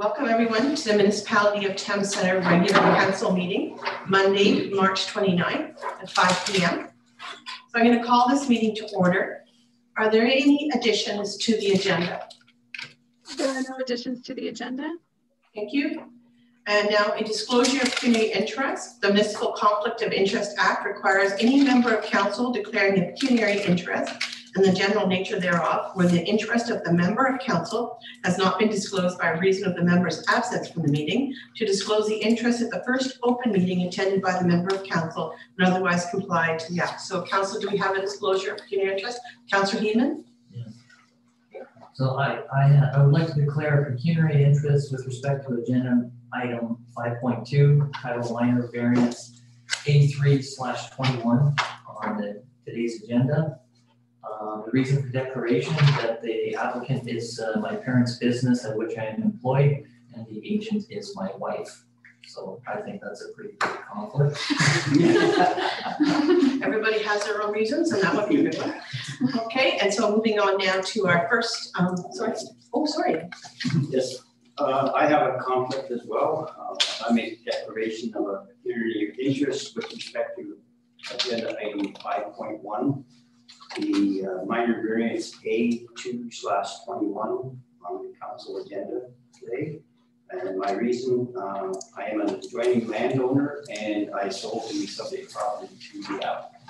Welcome everyone to the Municipality of Thames Centre regular council meeting, Monday, March 29th at 5 p.m. So I'm going to call this meeting to order. Are there any additions to the agenda? There are no additions to the agenda. Thank you. And now a disclosure of pecuniary interest. The Municipal Conflict of Interest Act requires any member of council declaring a pecuniary interest and the general nature thereof, where the interest of the member of council has not been disclosed by reason of the member's absence from the meeting, to disclose the interest at the first open meeting attended by the member of council and otherwise comply to the act. So council, do we have a disclosure of pecuniary interest? Councillor Heeman? Yes. So I would like to declare a pecuniary interest with respect to agenda item 5.2, title minor variance A3/21 on today's agenda. The reason for declaration that the applicant is my parents' business at which I am employed, and the agent is my wife. So I think that's a pretty big conflict. Everybody has their own reasons, and that would be a good one. Okay, and so moving on now to our first, sorry. Yes, I have a conflict as well. I make a declaration of a pecuniary interest with respect to agenda item 5.1. The minor variance A2/21 on the council agenda today. And my reason, I am an adjoining landowner and I sold the subject property to the applicant.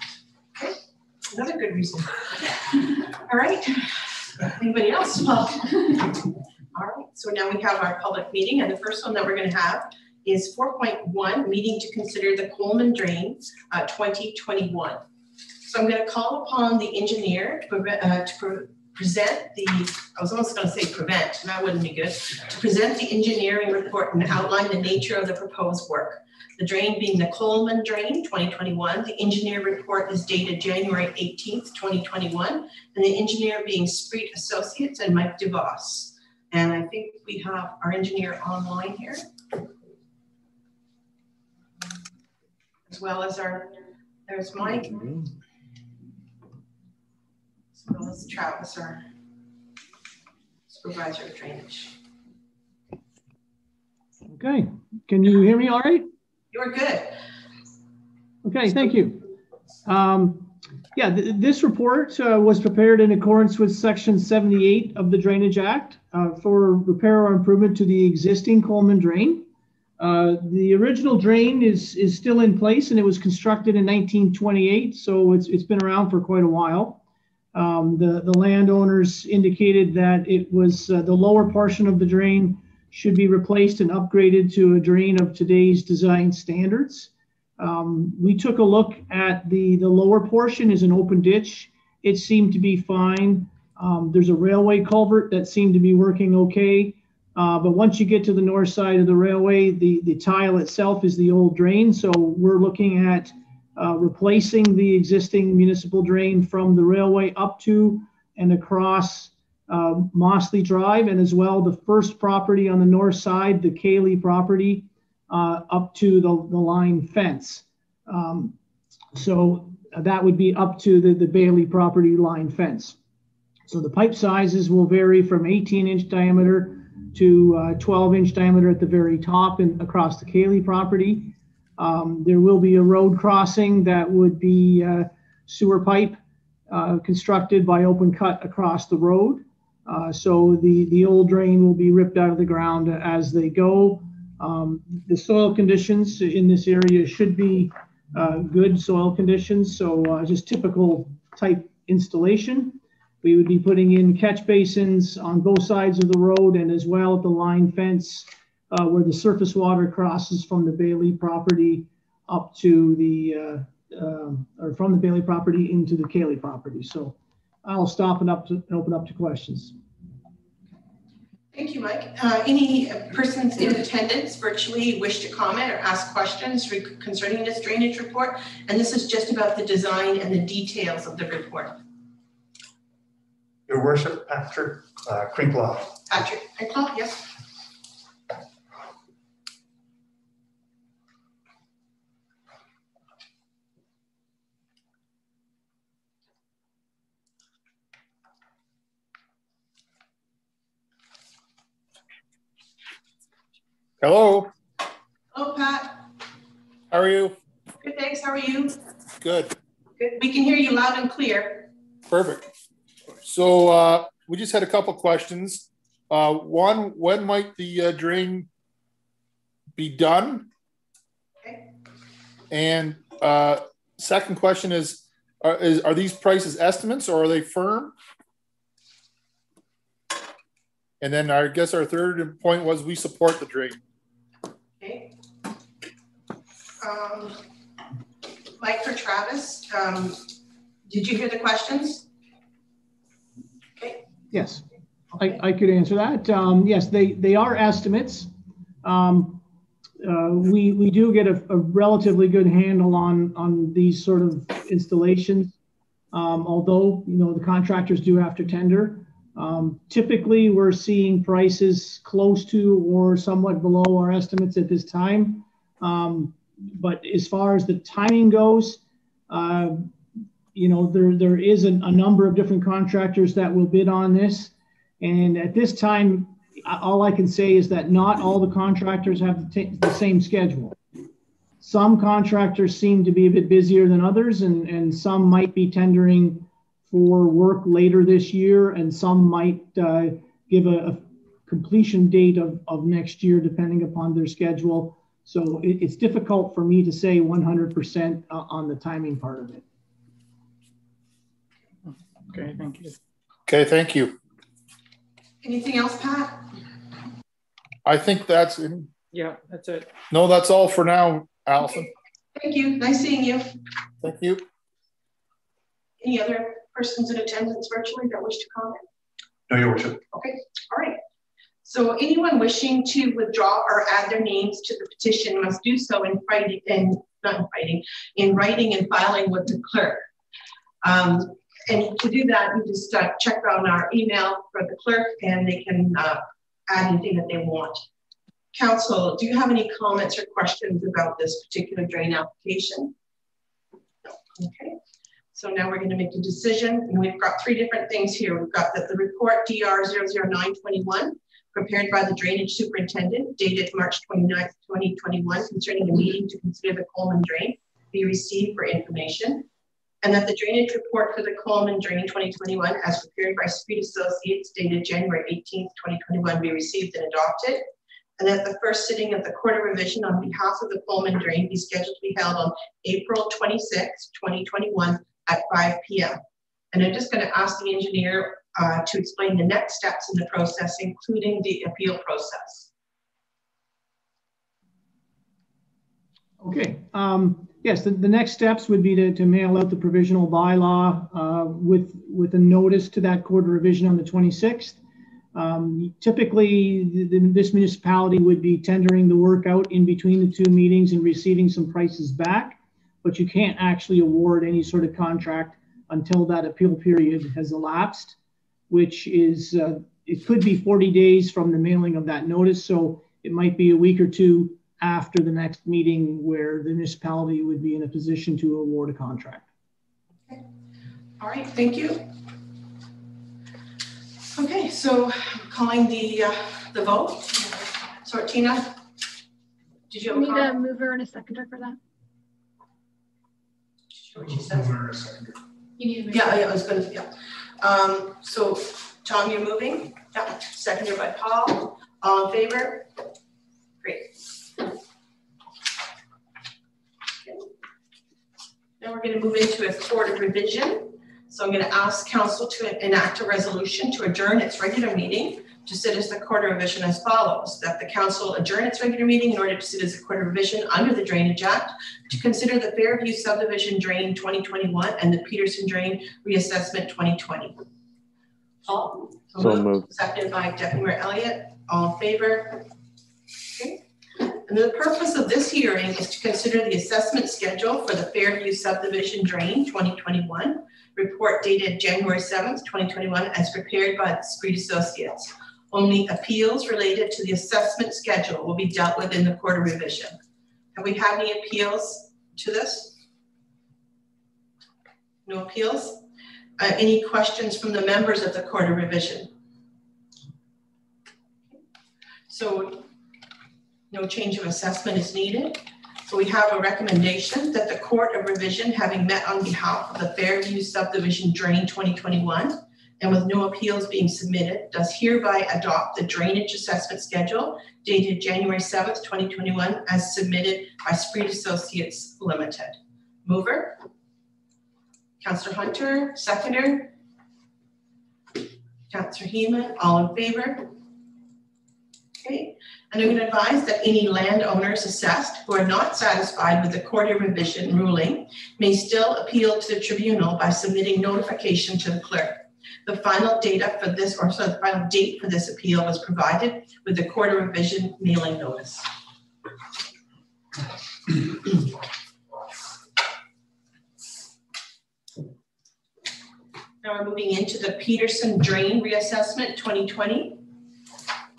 Okay, another good reason. All right, anybody else? Well, all right, so now we have our public meeting, and the first one that we're going to have is 4.1, meeting to consider the Coleman Drain 2021. So I'm going to call upon the engineer to present the, I was almost going to say prevent, that wouldn't be good, to present the engineering report and outline the nature of the proposed work. The drain being the Coleman Drain 2021. The engineer report is dated January 18th, 2021, and the engineer being Spreet Associates and Mike DeVos. And I think we have our engineer online here, as well as there's Mike. As well as Travis, our supervisor of drainage. Okay, can you hear me all right? You're good. Okay, thank you. This report was prepared in accordance with Section 78 of the Drainage Act for repair or improvement to the existing Coleman Drain. The original drain is still in place, and it was constructed in 1928, so it's been around for quite a while. The landowners indicated that it was the lower portion of the drain should be replaced and upgraded to a drain of today's design standards. We took a look at the lower portion is an open ditch. It seemed to be fine. There's a railway culvert that seemed to be working okay. But once you get to the north side of the railway, the tile itself is the old drain. So we're looking at replacing the existing municipal drain from the railway up to and across Mossley Drive, and as well the first property on the north side, the Cayley property, up to the line fence. So that would be up to the Bailey property line fence. So the pipe sizes will vary from 18-inch diameter to 12-inch diameter at the very top and across the Cayley property. There will be a road crossing that would be sewer pipe constructed by open cut across the road. So the old drain will be ripped out of the ground as they go. The soil conditions in this area should be good soil conditions, so just typical type installation. We would be putting in catch basins on both sides of the road, and as well at the line fence where the surface water crosses from the Bailey property up to the, or from the Bailey property into the Cayley property. So I'll stop and open up to questions. Thank you, Mike. Any persons in attendance virtually wish to comment or ask questions concerning this drainage report? And this is just about the design and the details of the report. Your Worship, Patrick Crinklaw. Patrick Crinklaw, yes. Hello, Hello, Pat. how are you? Good, thanks. How are you? Good, Good. We can hear you loud and clear. perfect. So we just had a couple questions. One, when might the drain be done? Okay. And second question is, are these prices estimates or are they firm? And then I guess our third point was we support the drain. Okay. Mike for Travis, did you hear the questions? Okay. Yes, Okay. I could answer that. Yes, they are estimates. We do get a relatively good handle on these sort of installations, although, you know, the contractors do have to tender. Typically, we're seeing prices close to or somewhat below our estimates at this time. But as far as the timing goes, you know, there is a number of different contractors that will bid on this. And at this time, all I can say is that not all the contractors have the same schedule. Some contractors seem to be a bit busier than others, and some might be tendering for work later this year, and some might give a completion date of next year, depending upon their schedule. So it's difficult for me to say 100% on the timing part of it. Okay, thank you. Okay, thank you. Anything else, Pat? I think that's, Yeah, that's it. no, that's all for now, Allison. Thank you. Nice seeing you. Thank you. Any other persons in attendance virtually that wish to comment? No, Your Worship. Okay, all right. So anyone wishing to withdraw or add their names to the petition must do so in writing and filing with the clerk. And to do that, you just check on our email for the clerk, and they can add anything that they want. Council, do you have any comments or questions about this particular drain application? No. Okay. So now we're going to make a decision, and we've got three different things here. We've got the report DR 00921, prepared by the drainage superintendent, dated March 29th, 2021, concerning a meeting to consider the Coleman drain, be received for information. And that the drainage report for the Coleman drain 2021, as prepared by Street Associates, dated January 18th, 2021, be received and adopted. And that the first sitting of the Court of Revision on behalf of the Coleman drain be scheduled to be held on April 26th, 2021 at 5 p.m. And I'm just going to ask the engineer to explain the next steps in the process, including the appeal process. Okay. Yes, the next steps would be to mail out the provisional bylaw with a notice to that Court of Revision on the 26th. Typically, this municipality would be tendering the work out in between the two meetings and receiving some prices back, but you can't actually award any sort of contract until that appeal period has elapsed, which is, it could be 40 days from the mailing of that notice. So it might be a week or two after the next meeting where the municipality would be in a position to award a contract. Okay. All right, thank you. Okay, so calling the vote. Sortina, did you have a comment? Need a mover and a seconder for that? What she said. Mover and a seconder. You need a mover. Yeah, I was gonna, yeah. So Tom, you're moving? Yeah, seconded by Paul. All in favor? Great. Now we're going to move into a Court of Revision. So I'm going to ask Council to enact a resolution to adjourn its regular meeting to sit as the Court of Revision as follows: that the Council adjourn its regular meeting in order to sit as the Court of Revision under the Drainage Act to consider the Fairview Subdivision Drain 2021 and the Peterson Drain Reassessment 2020. Paul? So moved. Seconded by Deputy Mayor Elliott. All in favor? Okay. And the purpose of this hearing is to consider the assessment schedule for the Fairview Subdivision Drain 2021, report dated January 7th, 2021, as prepared by the Street Associates. Only appeals related to the assessment schedule will be dealt with in the Court of Revision. Have we had any appeals to this? No appeals? Any questions from the members of the Court of Revision? So No change of assessment is needed. So we have a recommendation that the Court of Revision, having met on behalf of the Fairview Subdivision Drain 2021, and with no appeals being submitted, does hereby adopt the drainage assessment schedule dated January 7th, 2021, as submitted by Spreed Associates Limited. Mover? Councillor Hunter, seconder? Councillor Heeman, all in favor? Okay, and I'm going to advise that any landowners assessed who are not satisfied with the Court of Revision ruling may still appeal to the tribunal by submitting notification to the clerk. The final data for this, or so the final date for this appeal was provided with the Court of Revision mailing notice. Now we're moving into the Peterson Drain Reassessment 2020.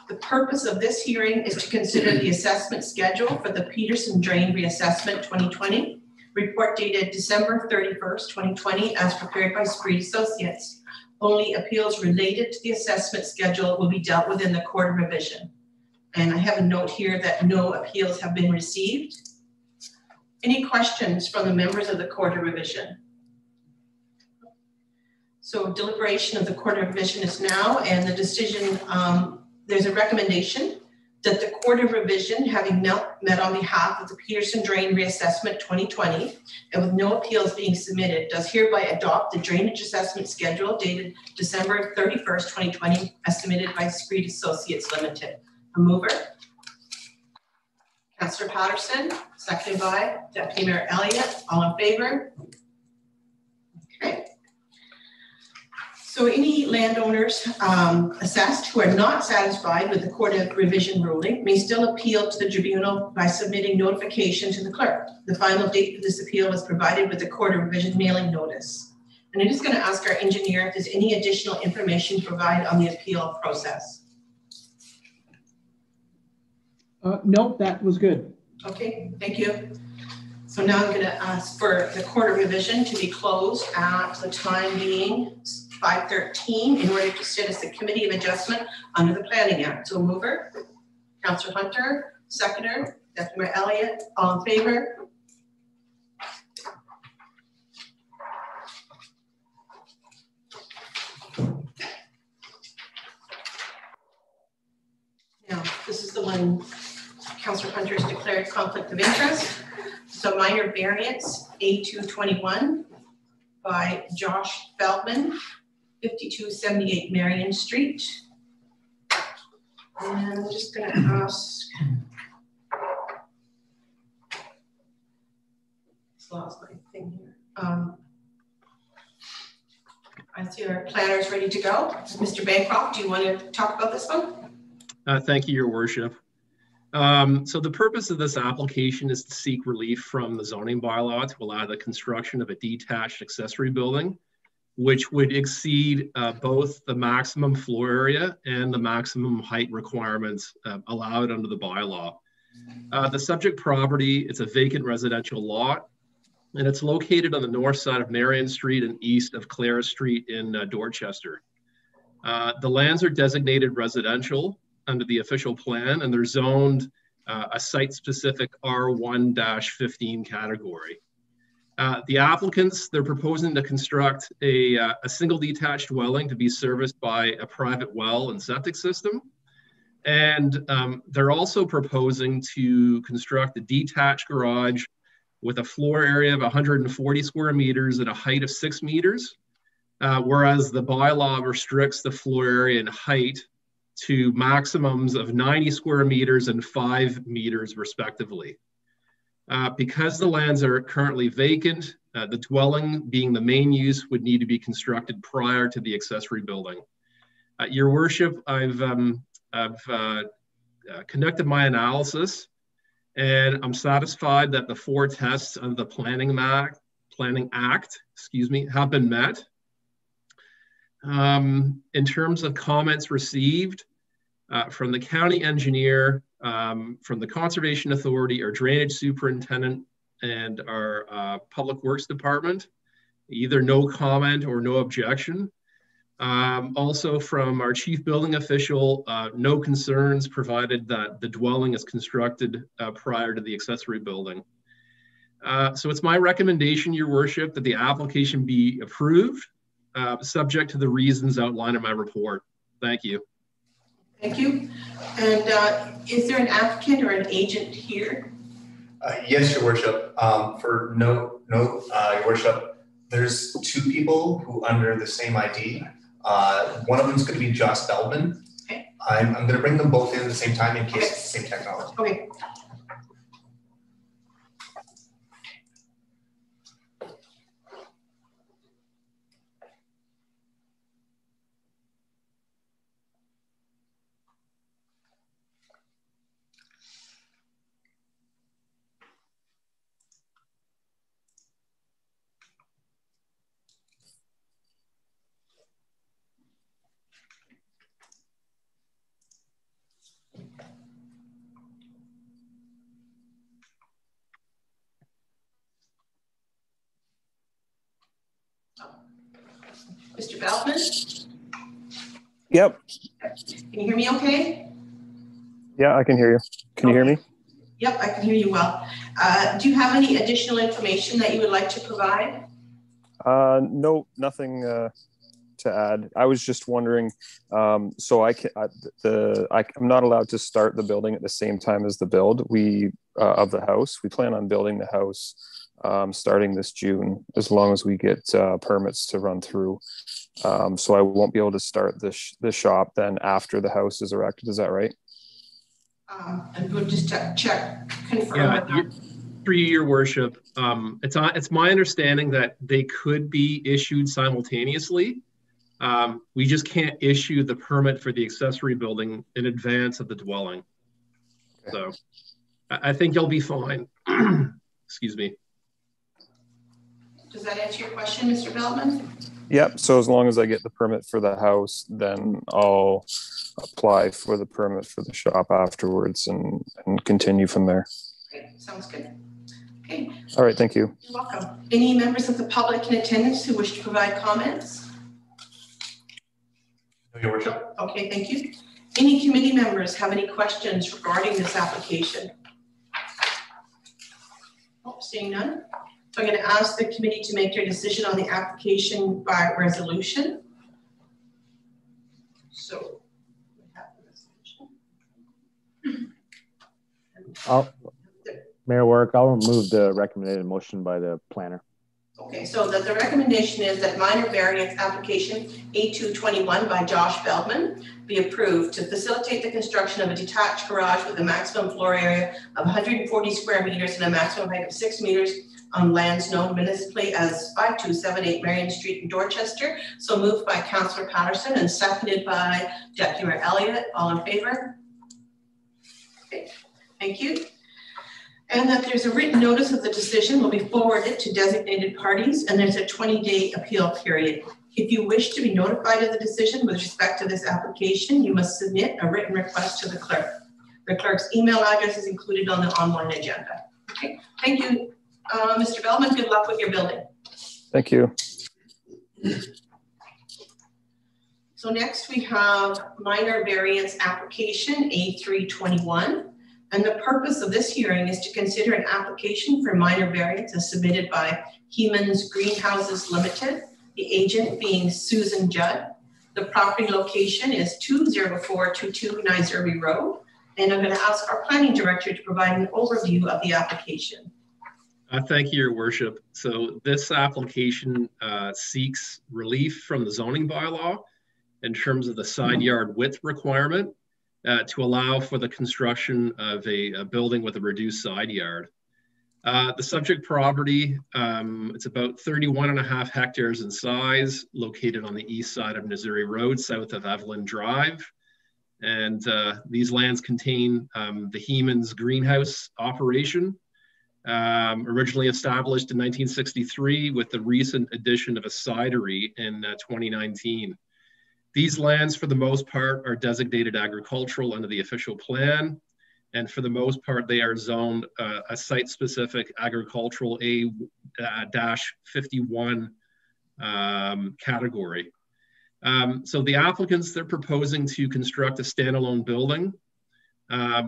The purpose of this hearing is to consider the assessment schedule for the Peterson Drain Reassessment 2020, report dated December 31st, 2020, as prepared by Spreed Associates. Only appeals related to the assessment schedule will be dealt with in the Court of Revision. And I have a note here that no appeals have been received. Any questions from the members of the Court of Revision? So deliberation of the Court of Revision is now, and the decision, there's a recommendation that the Court of Revision, having met on behalf of the Peterson Drain Reassessment 2020, and with no appeals being submitted, does hereby adopt the drainage assessment schedule dated December 31st, 2020, as submitted by Spreed Associates Limited. A mover? Councillor Patterson, seconded by Deputy Mayor Elliott. All in favor? Okay. So any landowners assessed who are not satisfied with the Court of Revision ruling may still appeal to the tribunal by submitting notification to the clerk. The final date for this appeal was provided with the Court of Revision mailing notice. And I'm just going to ask our engineer if there's any additional information to provide on the appeal process. Nope, that was good. Okay, thank you. So now I'm going to ask for the Court of Revision to be closed at the time being 5:13 in order to sit as the Committee of Adjustment under the Planning Act. So mover, Councillor Hunter, seconder, Deputy Mayor Elliott, all in favor? Now, this is the one Councillor Hunter has declared conflict of interest. So minor variance A221 by Josh Feldman, 5278 Marion Street. And I'm just going to ask, just lost my thing here. I see our planners ready to go. Mr. Bancroft, do you want to talk about this one? Thank you, Your Worship. So the purpose of this application is to seek relief from the zoning bylaw to allow the construction of a detached accessory building, which would exceed both the maximum floor area and the maximum height requirements allowed under the bylaw. The subject property, it's a vacant residential lot, and it's located on the north side of Marion Street and east of Clara Street in Dorchester. The lands are designated residential under the official plan, and they're zoned a site-specific R1-15 category. The applicants, they're proposing to construct a single detached dwelling to be serviced by a private well and septic system. And they're also proposing to construct a detached garage with a floor area of 140 square meters and a height of 6 meters, whereas the bylaw restricts the floor area and height to maximums of 90 square meters and 5 meters respectively. Because the lands are currently vacant, the dwelling being the main use would need to be constructed prior to the accessory building. Your Worship, I've conducted my analysis, and I'm satisfied that the 4 tests of the Planning Act, have been met. In terms of comments received from the county engineer, from the Conservation Authority, our drainage superintendent, and our Public Works Department, either no comment or no objection. Also from our chief building official, no concerns provided that the dwelling is constructed prior to the accessory building. So it's my recommendation, Your Worship, that the application be approved, subject to the reasons outlined in my report. Thank you. Thank you. And is there an applicant or an agent here? Yes, Your Worship. For note, Your Worship, there's two people who under the same ID. One of them is going to be Josh Feldman. Okay. I'm going to bring them both in at the same time in case it's the same technology. Okay. Mr. Feldman? Yep. Can you hear me okay? Yeah, I can hear you. Can you hear me? Yep, I can hear you well. Do you have any additional information that you would like to provide? No, nothing to add. I was just wondering, so I'm not allowed to start the building at the same time as the build of the house. We plan on building the house starting this June, as long as we get permits to run through. So I won't be able to start the shop then after the house is erected. Is that right? And we'll just confirm. Yeah, through Your Worship, it's my understanding that they could be issued simultaneously. We just can't issue the permit for the accessory building in advance of the dwelling. Okay. So I think you'll be fine. Excuse me. Does that answer your question, Mr. Feldman? Yep. So as long as I get the permit for the house, then I'll apply for the permit for the shop afterwards and continue from there. Great. Sounds good. Okay. All right. Thank you. You're welcome. Any members of the public in attendance who wish to provide comments? No, Your Worship. Okay, thank you. Any committee members have any questions regarding this application? Oh, seeing none. So I'm going to ask the committee to make their decision on the application by resolution. So we have the resolution. Mayor Work, I'll remove the recommended motion by the planner. Okay, so the recommendation is that minor variance application A221 by Josh Feldman be approved to facilitate the construction of a detached garage with a maximum floor area of 140 square meters and a maximum height of 6 meters on lands known municipally as 5278 Marion Street in Dorchester. So moved by Councillor Patterson and seconded by Deputy Mayor Elliott. All in favor? Okay, thank you. And that there's a written notice of the decision will be forwarded to designated parties, and there's a 20-day appeal period. If you wish to be notified of the decision with respect to this application, you must submit a written request to the clerk. The clerk's email address is included on the online agenda. Okay, thank you, Mr. Feldman. Good luck with your building. Thank you. So next we have minor variance application A321. And the purpose of this hearing is to consider an application for minor variance as submitted by Heman's Greenhouses Limited, the agent being Susan Judd. The property location is 20422 Niserby Road. And I'm going to ask our planning director to provide an overview of the application. Thank you, Your Worship. So this application seeks relief from the zoning bylaw in terms of the side yard width requirement to allow for the construction of a building with a reduced side yard. The subject property, it's about 31.5 hectares in size, located on the east side of Missouri Road, south of Evelyn Drive. And these lands contain the Heman's greenhouse operation, originally established in 1963 with the recent addition of a cidery in 2019. These lands, for the most part, are designated agricultural under the official plan. And for the most part, they are zoned a site-specific agricultural A-51 category. So the applicants, they're proposing to construct a standalone building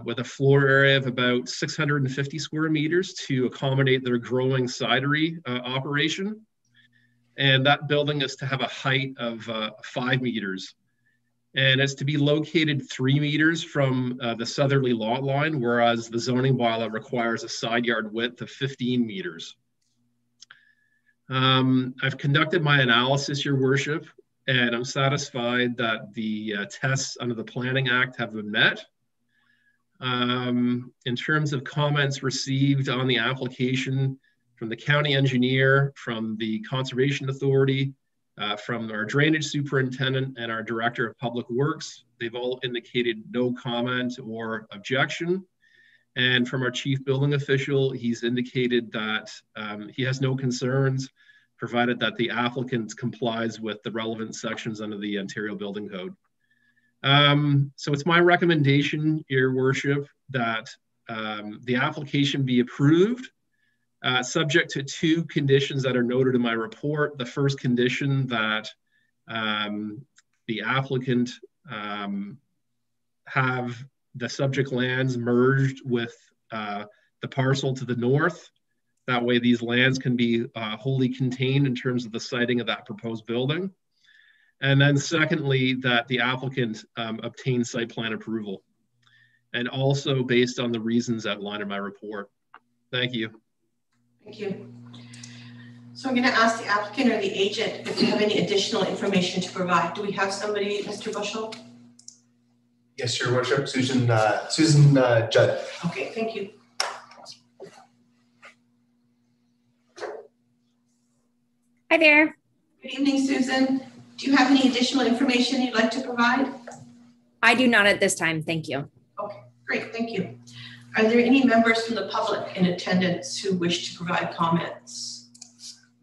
with a floor area of about 650 square meters to accommodate their growing cidery operation. And that building is to have a height of 5 meters. And it's to be located 3 meters from the southerly lot line, whereas the zoning bylaw requires a side yard width of 15 meters. I've conducted my analysis, Your Worship, and I'm satisfied that the tests under the Planning Act have been met. In terms of comments received on the application from the county engineer, from the Conservation Authority, from our drainage superintendent and our director of public works, they've all indicated no comment or objection. And from our chief building official, he's indicated that he has no concerns, provided that the applicant complies with the relevant sections under the Ontario Building Code. So it's my recommendation, Your Worship, that the application be approved, subject to 2 conditions that are noted in my report. The first condition that the applicant have the subject lands merged with the parcel to the north. That way these lands can be wholly contained in terms of the siting of that proposed building. And then secondly, that the applicant obtain site plan approval, and also based on the reasons outlined in my report. Thank you. Thank you. So I'm going to ask the applicant or the agent if you have any additional information to provide. Do we have somebody, Mr. Bushell? Yes, Your Worship, Susan Judd. Okay, thank you. Hi there. Good evening, Susan. Do you have any additional information you'd like to provide? I do not at this time, thank you. Okay, great, thank you. Are there any members from the public in attendance who wish to provide comments?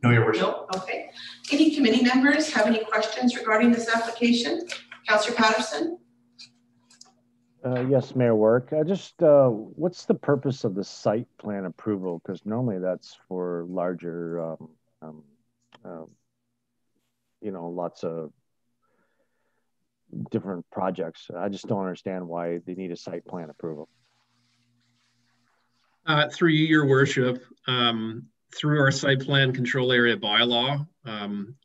No, Your Worship. No, okay. Any committee members have any questions regarding this application? Councillor Patterson? Yes, Mayor Work. What's the purpose of the site plan approval? Because normally that's for larger, lots of different projects. I just don't understand why they need a site plan approval. Through you, Your Worship, through our site plan control area bylaw,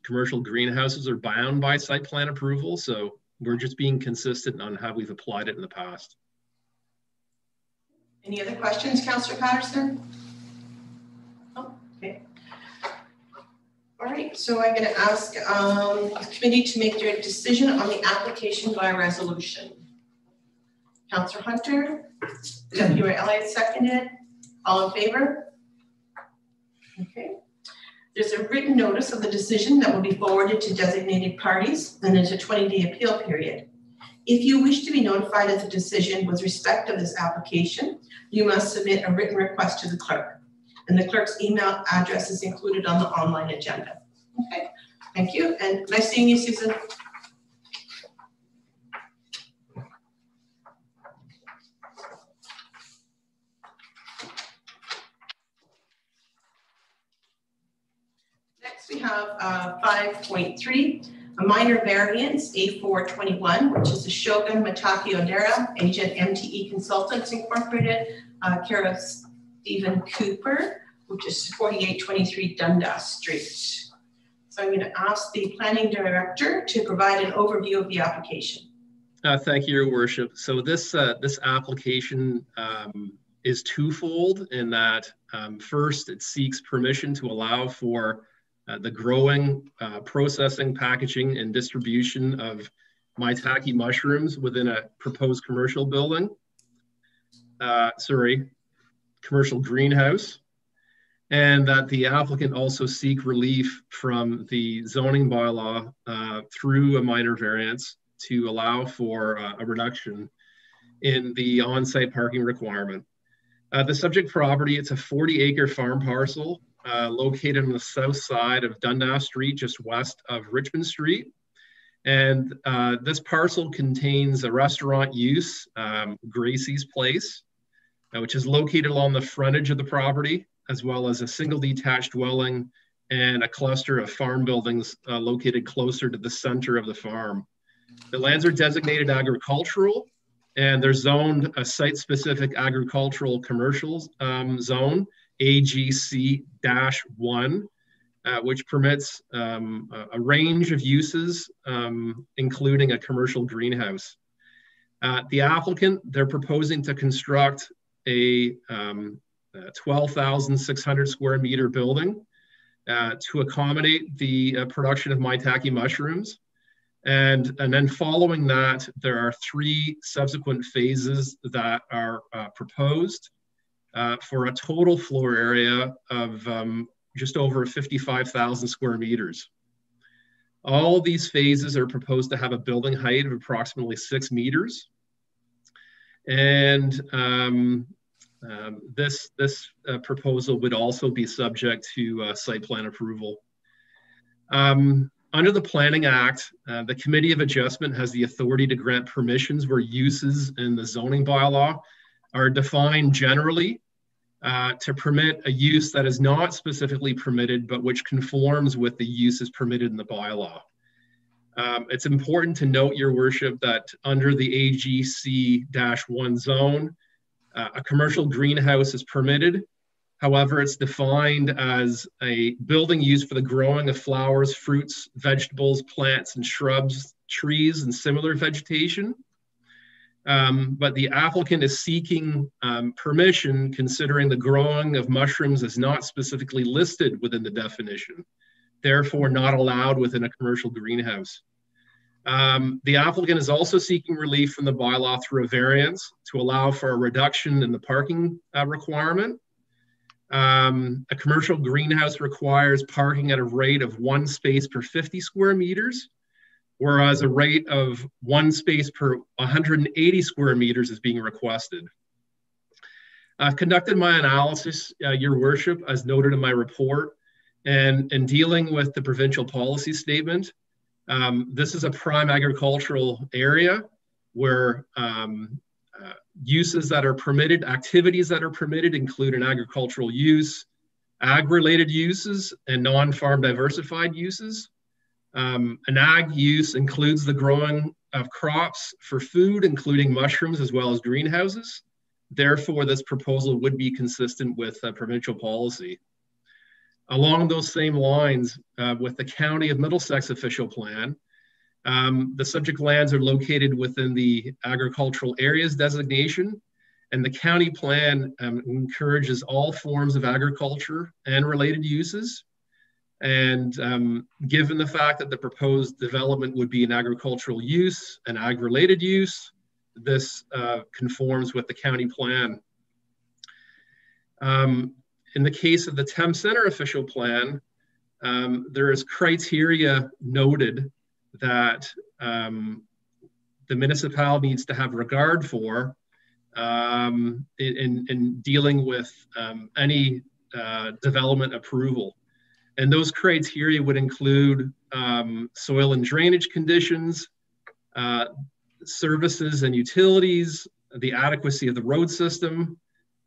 commercial greenhouses are bound by site plan approval. So we're just being consistent on how we've applied it in the past. Any other questions, Councillor Patterson? Oh, okay. All right, so I'm going to ask the committee to make their decision on the application by resolution. Councillor Hunter, Deputy Elliott seconded. All in favor? Okay. There's a written notice of the decision that will be forwarded to designated parties, and there's a 20-day appeal period. If you wish to be notified of the decision with respect of this application, you must submit a written request to the clerk, and the clerk's email address is included on the online agenda. Okay, thank you, and nice seeing you, Susan. Next, we have 5.3, a minor variance, A421, which is the Shogun Mataki Odera, agent MTE Consultants Incorporated, care of Stephen Cooper, which is 4823 Dundas Street. So I'm going to ask the planning director to provide an overview of the application. Thank you, Your Worship. So this application is twofold in that first, it seeks permission to allow for the growing, processing, packaging, and distribution of maitake mushrooms within a proposed commercial building. Commercial greenhouse. And that the applicant also seek relief from the zoning bylaw through a minor variance to allow for a reduction in the on-site parking requirement. The subject property, it's a 40-acre farm parcel located on the south side of Dundas Street, just west of Richmond Street. And this parcel contains a restaurant use, Gracie's Place, which is located along the frontage of the property, as well as a single detached dwelling and a cluster of farm buildings located closer to the center of the farm. The lands are designated agricultural, and they're zoned a site-specific agricultural commercial zone, AGC-1, which permits a range of uses, including a commercial greenhouse. The applicant, they're proposing to construct a 12,600 square meter building to accommodate the production of maitake mushrooms. And then following that, there are 3 subsequent phases that are proposed for a total floor area of just over 55,000 square meters. All these phases are proposed to have a building height of approximately 6 meters. And this proposal would also be subject to site plan approval. Under the Planning Act, the Committee of Adjustment has the authority to grant permissions where uses in the zoning bylaw are defined generally to permit a use that is not specifically permitted, but which conforms with the uses permitted in the bylaw. It's important to note, Your Worship, that under the AGC-1 zone, a commercial greenhouse is permitted. However, it's defined as a building used for the growing of flowers, fruits, vegetables, plants, and shrubs, trees, and similar vegetation. But the applicant is seeking permission considering the growing of mushrooms is not specifically listed within the definition, therefore not allowed within a commercial greenhouse. The applicant is also seeking relief from the bylaw through a variance to allow for a reduction in the parking requirement. A commercial greenhouse requires parking at a rate of 1 space per 50 square meters, whereas a rate of 1 space per 180 square meters is being requested. I've conducted my analysis, Your Worship, as noted in my report, and in dealing with the provincial policy statement, this is a prime agricultural area where uses that are permitted, activities that are permitted include an agricultural use, ag-related uses, and non-farm diversified uses. An ag use includes the growing of crops for food, including mushrooms, as well as greenhouses. Therefore, this proposal would be consistent with provincial policy. Along those same lines, with the County of Middlesex official plan, the subject lands are located within the agricultural areas designation, and the county plan encourages all forms of agriculture and related uses. And given the fact that the proposed development would be an agricultural use, an ag-related use, this conforms with the county plan. In the case of the Thames Centre official plan, there is criteria noted that the municipality needs to have regard for in dealing with any development approval. And those criteria would include soil and drainage conditions, services and utilities, the adequacy of the road system,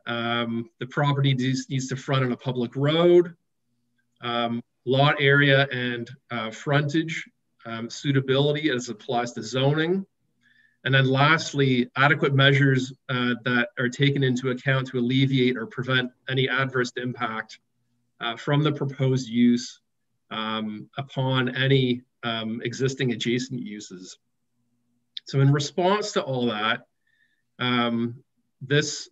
the property needs to front on a public road, lot area and frontage, suitability as applies to zoning. And then lastly, adequate measures that are taken into account to alleviate or prevent any adverse impact from the proposed use upon any existing adjacent uses. So in response to all that, this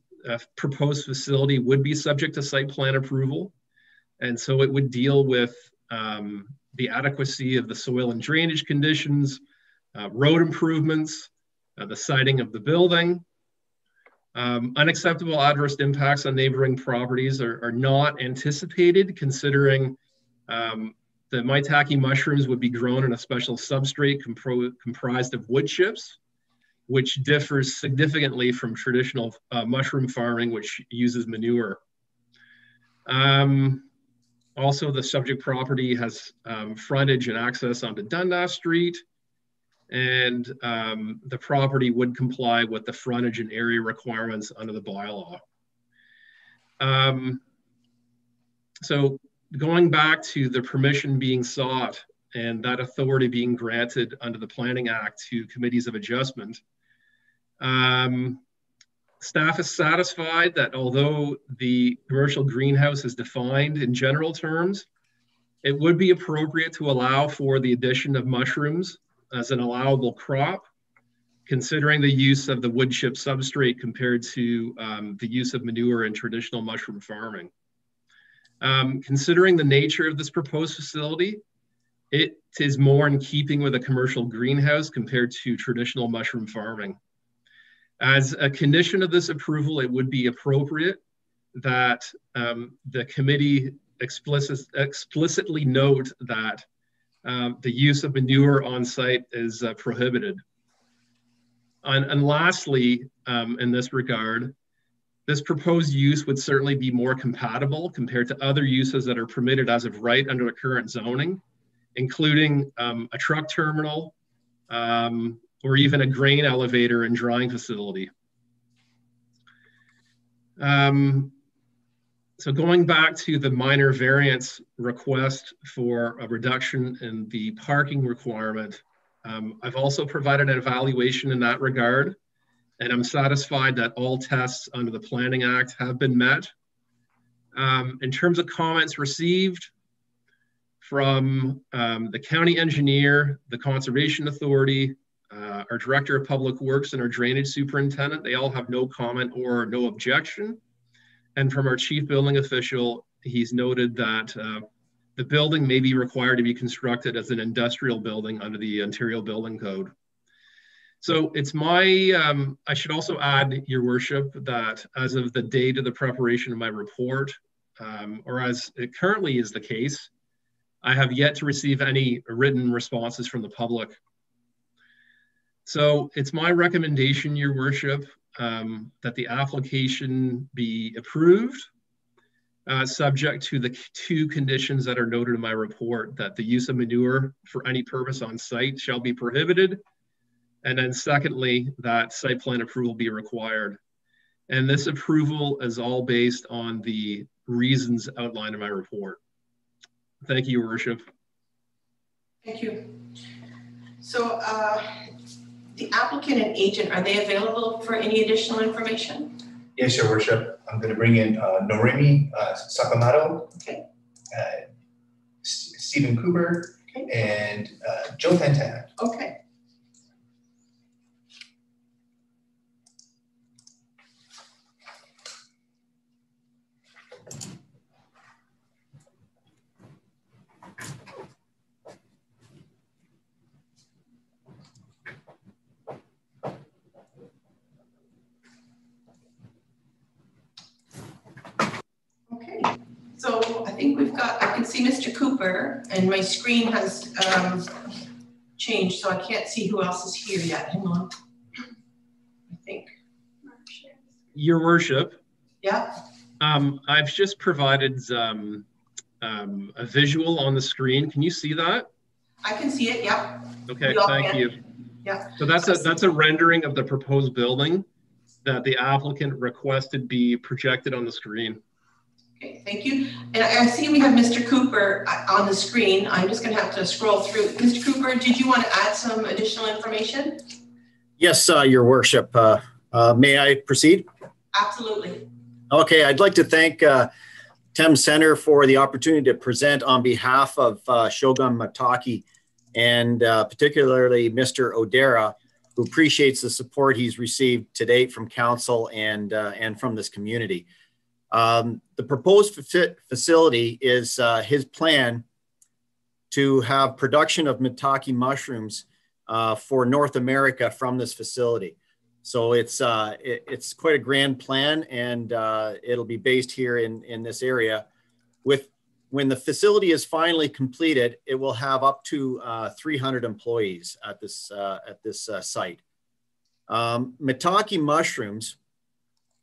proposed facility would be subject to site plan approval. And so it would deal with the adequacy of the soil and drainage conditions, road improvements, the siting of the building. Unacceptable adverse impacts on neighboring properties are not anticipated, considering the maitake mushrooms would be grown in a special substrate comprised of wood chips, which differs significantly from traditional mushroom farming, which uses manure. Also, the subject property has frontage and access onto Dundas Street, and the property would comply with the frontage and area requirements under the bylaw. So going back to the permission being sought and that authority being granted under the Planning Act to committees of adjustment, staff is satisfied that although the commercial greenhouse is defined in general terms, it would be appropriate to allow for the addition of mushrooms as an allowable crop, considering the use of the wood chip substrate compared to the use of manure in traditional mushroom farming. Considering the nature of this proposed facility, it is more in keeping with a commercial greenhouse compared to traditional mushroom farming. As a condition of this approval, it would be appropriate that the committee explicitly note that the use of manure on site is prohibited. And lastly, in this regard, this proposed use would certainly be more compatible compared to other uses that are permitted as of right under the current zoning, including a truck terminal, or even a grain elevator and drying facility. So going back to the minor variance request for a reduction in the parking requirement, I've also provided an evaluation in that regard, and I'm satisfied that all tests under the Planning Act have been met. In terms of comments received from the county engineer, the Conservation Authority, our Director of Public Works, and our Drainage Superintendent, they all have no comment or no objection. And from our Chief Building Official, he's noted that the building may be required to be constructed as an industrial building under the Ontario Building Code. So it's my, I should also add, Your Worship, that as of the date of the preparation of my report, or as it currently is the case, I have yet to receive any written responses from the public. So it's my recommendation, Your Worship, that the application be approved, subject to the two conditions that are noted in my report, that the use of manure for any purpose on site shall be prohibited, and then secondly, that site plan approval be required. And this approval is all based on the reasons outlined in my report. Thank you, Your Worship. Thank you. So the applicant and agent, are they available for any additional information? Yes, Your Worship. I'm going to bring in Norimi Sakamoto, okay. Stephen Cooper, okay. And Joe Fantan. Okay. So I think we've got, I can see Mr. Cooper, and my screen has changed, so I can't see who else is here yet. Hang on. I think. Your Worship. Yeah. I've just provided a visual on the screen. Can you see that? I can see it, yeah. Okay, thank you. Yeah. So that's a rendering of the proposed building that the applicant requested be projected on the screen. Okay, thank you. And I see we have Mr. Cooper on the screen. I'm just going to have to scroll through. Mr. Cooper, did you want to add some additional information? Yes, Your Worship. May I proceed? Absolutely. Okay, I'd like to thank Thames Center for the opportunity to present on behalf of Shogun Mataki, and particularly Mr. Odera, who appreciates the support he's received to date from council and from this community. The proposed facility is his plan to have production of Mataki mushrooms for North America from this facility. So it's quite a grand plan, and it'll be based here in this area. When the facility is finally completed, it will have up to 300 employees at this site. Mataki mushrooms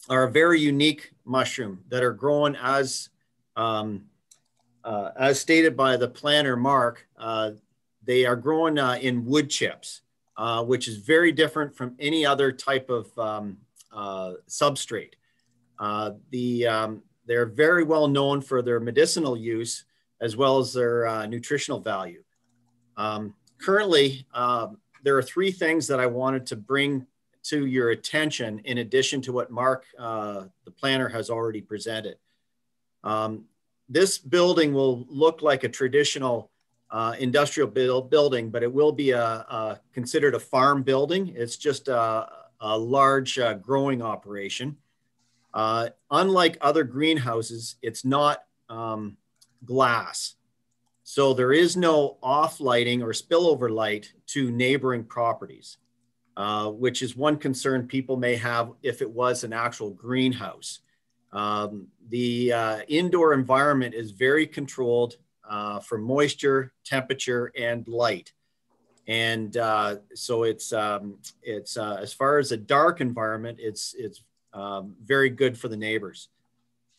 are a very unique mushroom that are grown as stated by the planner, Mark. They are grown in wood chips, which is very different from any other type of substrate. They're very well known for their medicinal use, as well as their nutritional value. Currently, there are three things that I wanted to bring to your attention in addition to what Mark, the planner, has already presented. This building will look like a traditional industrial building, but it will be considered a farm building. It's just a large growing operation. Unlike other greenhouses, it's not glass. So there is no off lighting or spillover light to neighboring properties, which is one concern people may have if it was an actual greenhouse. The indoor environment is very controlled for moisture, temperature, and light. And so it's as far as a dark environment, it's very good for the neighbors.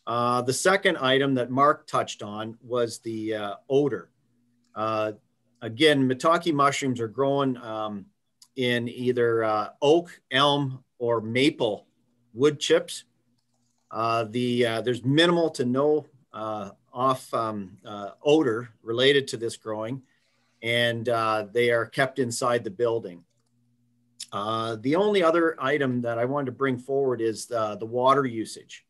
The second item that Mark touched on was the odor. Again, maitake mushrooms are grown in either oak, elm, or maple wood chips. There's minimal to no odor related to this growing, and they are kept inside the building. The only other item that I wanted to bring forward is the water usage.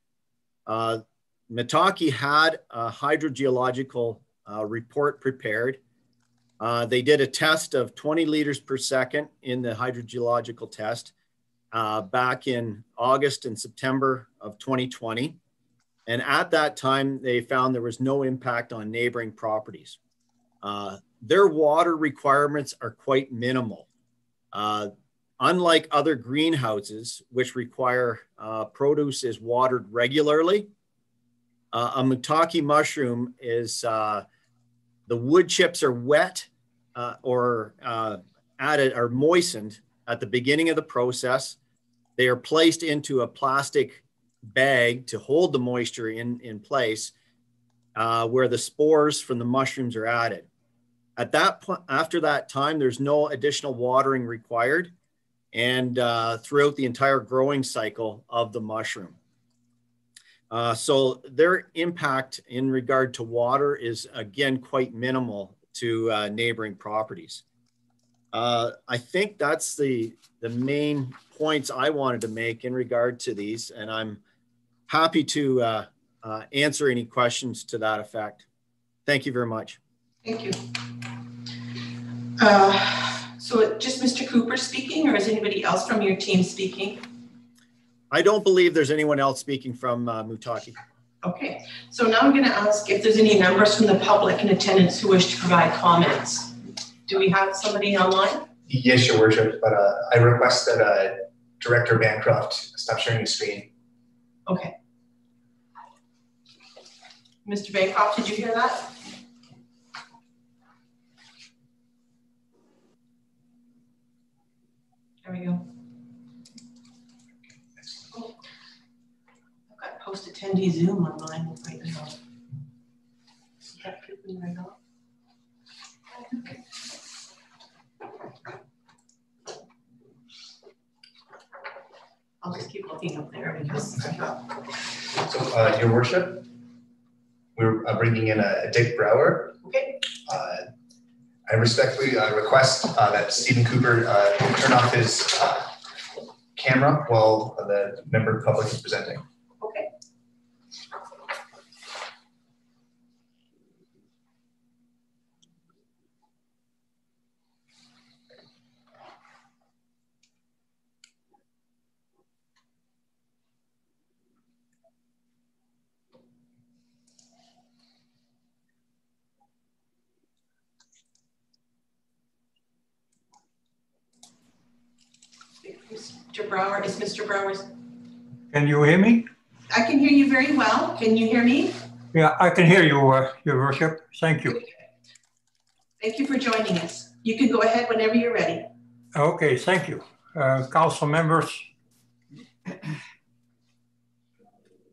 Maitake had a hydrogeological report prepared. They did a test of 20 liters per second in the hydrogeological test back in August and September of 2020. And at that time, they found there was no impact on neighboring properties. Their water requirements are quite minimal. Unlike other greenhouses, which require produce is watered regularly, a maitake mushroom is, the wood chips are wet or added or moistened at the beginning of the process. They are placed into a plastic bag to hold the moisture in place where the spores from the mushrooms are added. At that point, after that time, there's no additional watering required, and throughout the entire growing cycle of the mushroom. So their impact in regard to water is, again, quite minimal to neighboring properties. I think that's the main points I wanted to make in regard to these, and I'm happy to answer any questions to that effect. Thank you very much. Thank you. So just Mr. Cooper speaking, or is anybody else from your team speaking? I don't believe there's anyone else speaking from Maitake. Okay, so now I'm going to ask if there's any members from the public in attendance who wish to provide comments. Do we have somebody online? Yes, Your Worship, but I request that Director Bancroft stop sharing the screen. Okay. Mr. Bancroft, did you hear that? There we go. Oh, I've got post attendee Zoom online right now. Is that creeping right off? Okay. I'll just keep looking up there because I got. So, Your Worship, we're bringing in Dick Brower. Okay. I respectfully request that Stephen Cooper turn off his camera while the member of the public is presenting. Okay. Mr. Brower, is Mr. Brower's? Can you hear me? I can hear you very well. Can you hear me? Yeah, I can hear you, Your Worship. Thank you. Thank you for joining us. You can go ahead whenever you're ready. Okay, thank you. Council members,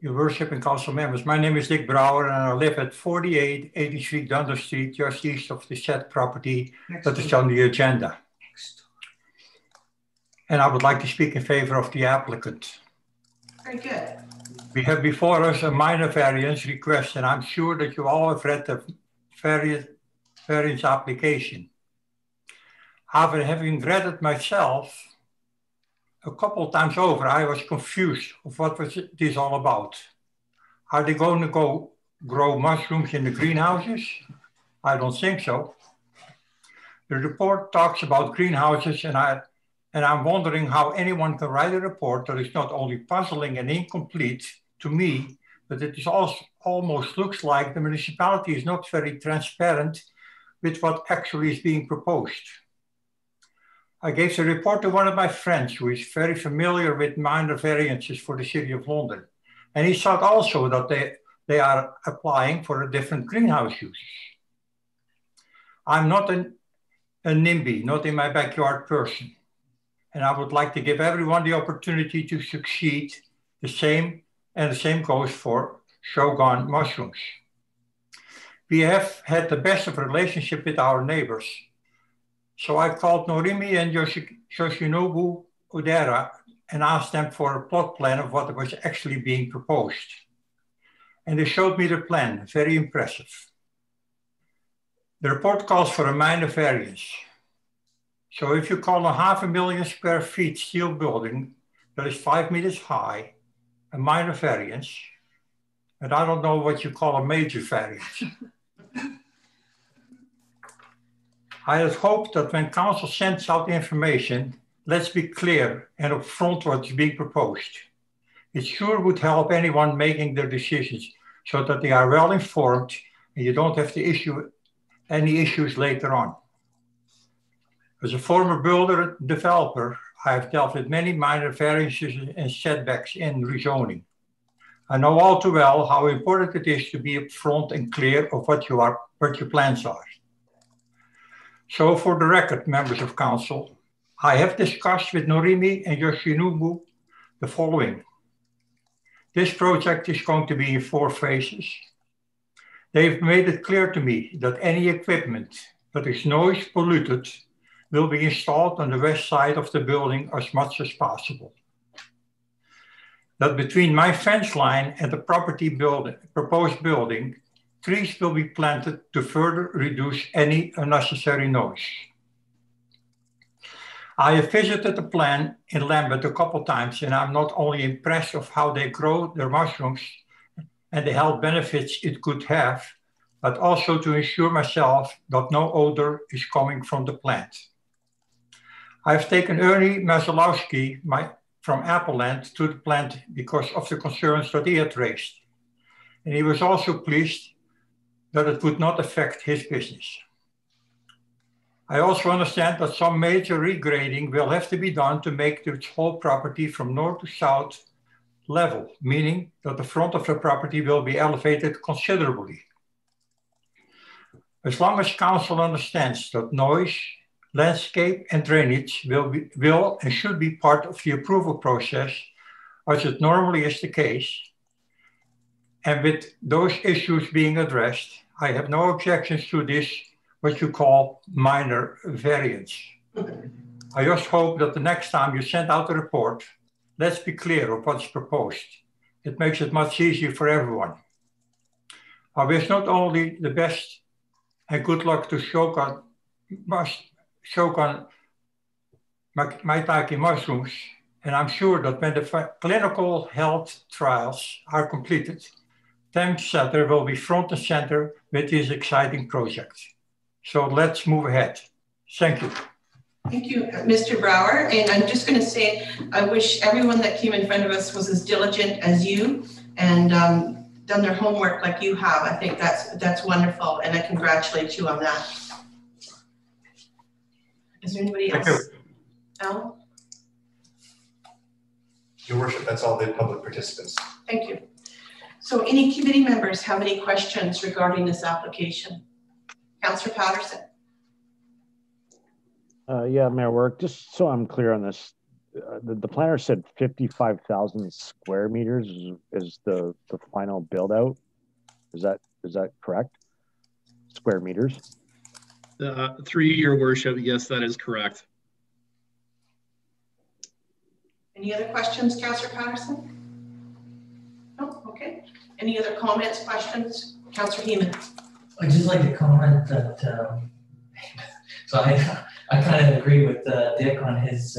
Your Worship and Council members, my name is Dick Brouwer and I live at 4883 Dundas Street, just east of the said property that is on the agenda. And I would like to speak in favor of the applicant. Very good. We have before us a minor variance request, and I'm sure that you all have read the variance application. After having read it myself a couple times over, I was confused of what was this all about. Are they going to go grow mushrooms in the greenhouses? I don't think so. The report talks about greenhouses, and I'm wondering how anyone can write a report that is not only puzzling and incomplete to me, but it is also almost looks like the municipality is not very transparent with what actually is being proposed. I gave the report to one of my friends who is very familiar with minor variances for the City of London. And he thought also that they are applying for a different greenhouse use. I'm not a NIMBY, not in my backyard person. And I would like to give everyone the opportunity to succeed. The same goes for Shogun mushrooms. We have had the best of relationship with our neighbors. So I called Norimi and Yoshinobu Odera and asked them for a plot plan of what was actually being proposed. And they showed me the plan, very impressive. The report calls for a minor variance. So if you call a 500,000 square feet steel building that is 5 meters high, a minor variance, and I don't know what you call a major variance. I had hoped that when council sends out information, let's be clear and upfront what's being proposed. It sure would help anyone making their decisions so that they are well informed and you don't have to issue any issues later on. As a former builder and developer, I have dealt with many minor variances and setbacks in rezoning. I know all too well how important it is to be upfront and clear of what your plans are. So for the record, members of council, I have discussed with Norimi and Yoshinobu the following. This project is going to be in 4 phases. They've made it clear to me that any equipment that is noise polluted will be installed on the west side of the building as much as possible. That between my fence line and the proposed building, trees will be planted to further reduce any unnecessary noise. I have visited the plant in Lambeth a couple times, and I'm not only impressed of how they grow their mushrooms and the health benefits it could have, but also to ensure myself that no odor is coming from the plant. I've taken Ernie Masalowski from Appleland to the plant because of the concerns that he had raised. And he was also pleased that it would not affect his business. I also understand that some major regrading will have to be done to make this whole property from north to south level, meaning that the front of the property will be elevated considerably. As long as council understands that noise, landscape and drainage will and should be part of the approval process, as it normally is the case, and with those issues being addressed, I have no objections to this, what you call minor variance. I just hope that the next time you send out a report, let's be clear of what's proposed. It makes it much easier for everyone. I wish not only the best and good luck to Shogun Maitake mushrooms, and I'm sure that when the clinical health trials are completed, Thames Center will be front and center with this exciting project. So let's move ahead. Thank you. Thank you, Mr. Brower. And I'm just going to say, I wish everyone that came in front of us was as diligent as you and done their homework like you have. I think that's wonderful, and I congratulate you on that. Is there anybody else? Al? Your Worship, that's all the public participants. Thank you. So any committee members have any questions regarding this application? Councillor Patterson. Yeah, Mayor Work, just so I'm clear on this, the planner said 55,000 square meters is the final build out. Is that correct? Square meters? Through your worship, yes, that is correct. Any other questions, Councillor Patterson? No, okay. Any other comments, questions? Councillor Heeman. I'd just like to comment that, so I kind of agree with Dick on his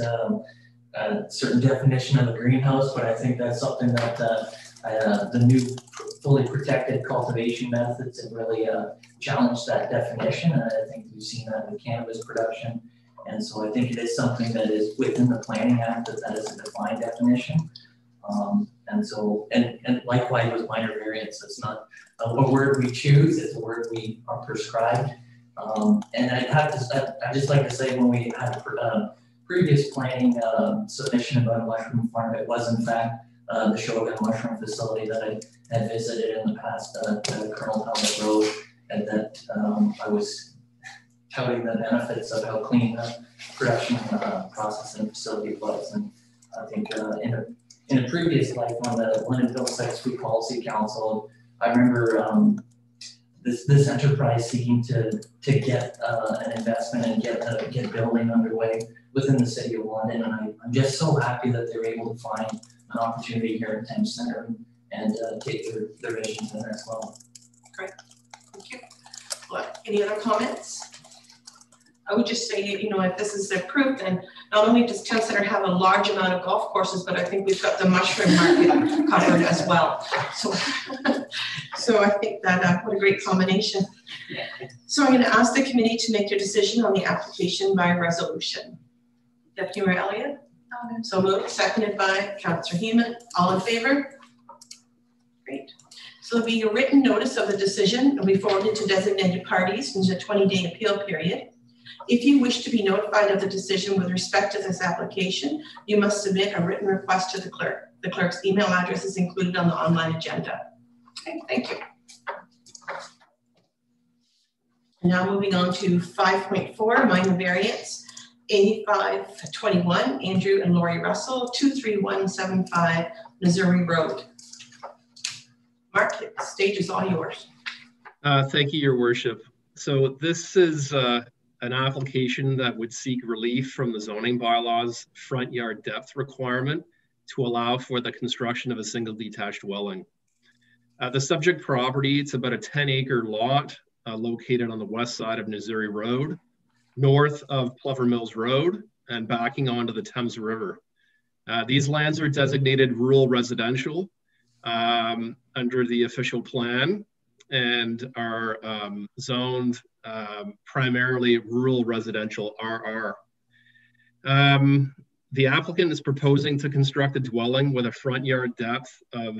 certain definition of a greenhouse, but I think that's something that the new fully protected cultivation methods have really challenged that definition, and I think we've seen that with cannabis production. And so I think it is something that is within the Planning Act, that is a defined definition. And so, and likewise with minor variants, it's not a word we choose, it's a word we are prescribed. And I'd just like to say, when we had previous planning submission about a mushroom farm, it was in fact the Shogun mushroom facility that I had visited in the past, Colonel Talbot Road, and that I was touting the benefits of how clean the production processing facility was. And I think in a previous life on the London Bill Site Food Policy Council, I remember this enterprise seeking to get an investment and get building underway within the city of London. And I'm just so happy that they're able to find an opportunity here in Thames Centre and take their vision to the next level. Great, thank you. What, any other comments? I would just say, you know, if this is approved, then not only does Town Center have a large amount of golf courses, but I think we've got the mushroom market covered as well. So, so I think that what a great combination. So I'm going to ask the committee to make their decision on the application by resolution. Deputy Mayor Elliott? So moved, seconded by Councillor Heeman. All in favor? Great. So there'll be a written notice of the decision and be forwarded to designated parties. There's a 20-day appeal period. If you wish to be notified of the decision with respect to this application, you must submit a written request to the clerk. The clerk's email address is included on the online agenda. Okay, thank you. And now moving on to 5.4, minor variance, 8521, Andrew and Lori Russell, 23175 Missouri Road. Mark, the stage is all yours. Thank you, Your Worship. So this is an application that would seek relief from the zoning bylaws front yard depth requirement to allow for the construction of a single detached dwelling. The subject property, it's about a 10-acre lot located on the west side of Missouri Road, north of Plover Mills Road, and backing onto the Thames River. These lands are designated rural residential under the official plan and are zoned primarily rural residential RR. The applicant is proposing to construct a dwelling with a front yard depth of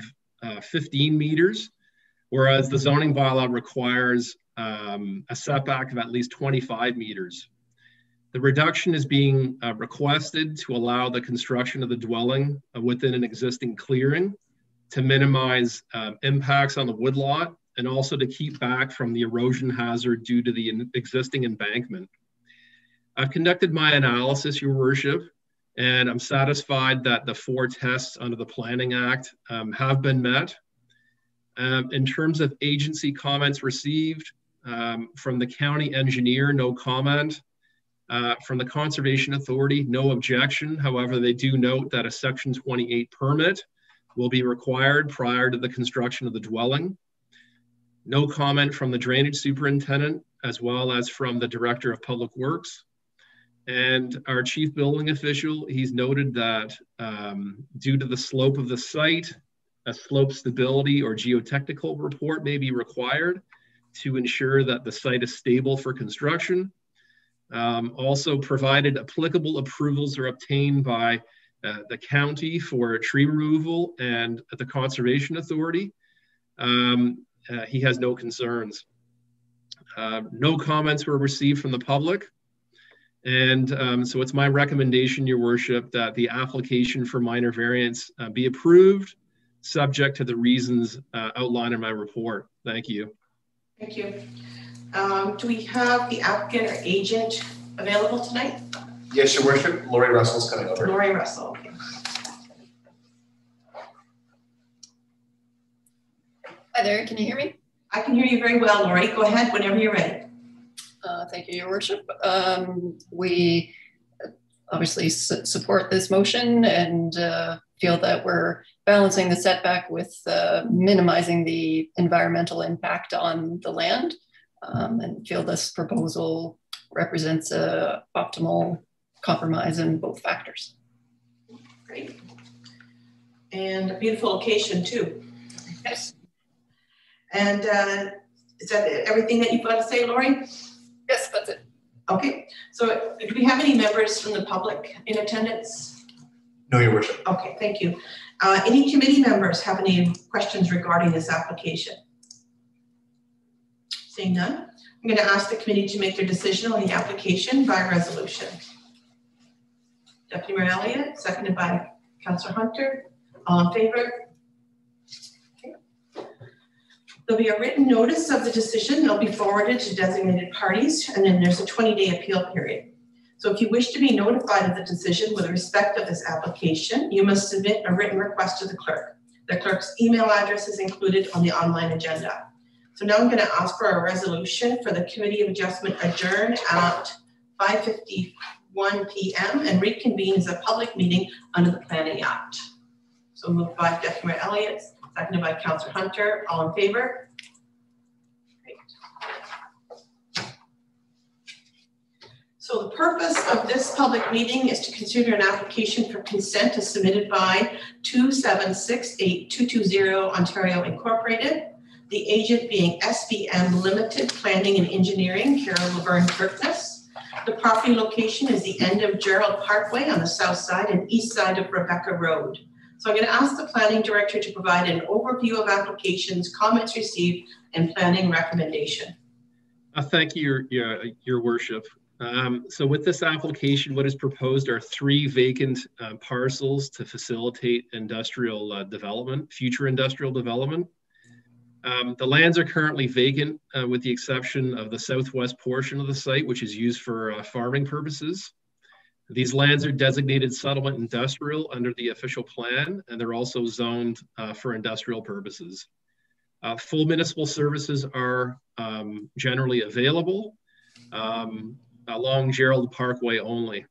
15 meters, whereas the zoning bylaw requires a setback of at least 25 meters. The reduction is being requested to allow the construction of the dwelling within an existing clearing to minimize impacts on the woodlot and also to keep back from the erosion hazard due to the existing embankment. I've conducted my analysis, Your Worship, and I'm satisfied that the 4 tests under the Planning Act have been met. In terms of agency comments received, from the county engineer, no comment. From the Conservation Authority, no objection. However, they do note that a Section 28 permit will be required prior to the construction of the dwelling. No comment from the drainage superintendent, as well as from the director of public works. And our chief building official, he's noted that due to the slope of the site, a slope stability or geotechnical report may be required to ensure that the site is stable for construction. Also, provided applicable approvals are obtained by the county for tree removal and the Conservation Authority, he has no concerns. No comments were received from the public. And so it's my recommendation, Your Worship, that the application for minor variance be approved, subject to the reasons outlined in my report. Thank you. Thank you. Do we have the applicant or agent available tonight? Yes, Your Worship. Lori Russell's coming over. Lori Russell. Okay. Hi there, can you hear me? I can hear you very well, Lori. Go ahead whenever you're ready. Thank you, Your Worship. We obviously support this motion and feel that we're balancing the setback with minimizing the environmental impact on the land. and feel this proposal represents a optimal compromise in both factors. Great. And a beautiful location too. Yes. And is that everything that you've got to say, Lori? Yes, that's it. Okay, so do we have any members from the public in attendance? No, Your Worship. Okay, thank you. Any committee members have any questions regarding this application? Seeing none, I'm going to ask the committee to make their decision on the application by resolution. Deputy Mayor Elliott, seconded by Councillor Hunter. All in favor? Okay. There'll be a written notice of the decision. They'll be forwarded to designated parties, and then there's a 20-day appeal period. So if you wish to be notified of the decision with respect of this application, you must submit a written request to the clerk. The clerk's email address is included on the online agenda. So now I'm going to ask for a resolution for the Committee of Adjustment adjourn at 5:51 p.m. and reconvene as a public meeting under the Planning Act. So moved by Deputy Mayor Elliott, seconded by Councillor Hunter. All in favor? Great. So the purpose of this public meeting is to consider an application for consent as submitted by 2768220 Ontario Incorporated, the agent being SBM Limited Planning and Engineering, Carol Laverne Kirkness. The property location is the end of Gerald Parkway on the south side and east side of Rebecca Road. So I'm going to ask the planning director to provide an overview of applications, comments received, and planning recommendation. Thank you, your worship. So with this application, what is proposed are 3 vacant parcels to facilitate industrial development, future industrial development. The lands are currently vacant with the exception of the southwest portion of the site, which is used for farming purposes. These lands are designated settlement industrial under the official plan, and they're also zoned for industrial purposes. Full municipal services are generally available along Gerald Parkway only.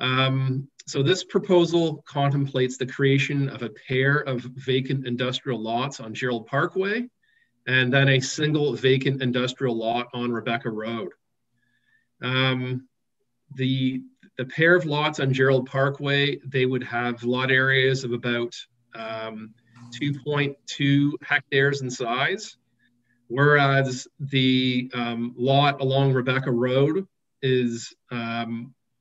So this proposal contemplates the creation of a pair of vacant industrial lots on Gerald Parkway and then a single vacant industrial lot on Rebecca Road. The pair of lots on Gerald Parkway, they would have lot areas of about 2.2 hectares in size, whereas the lot along Rebecca Road is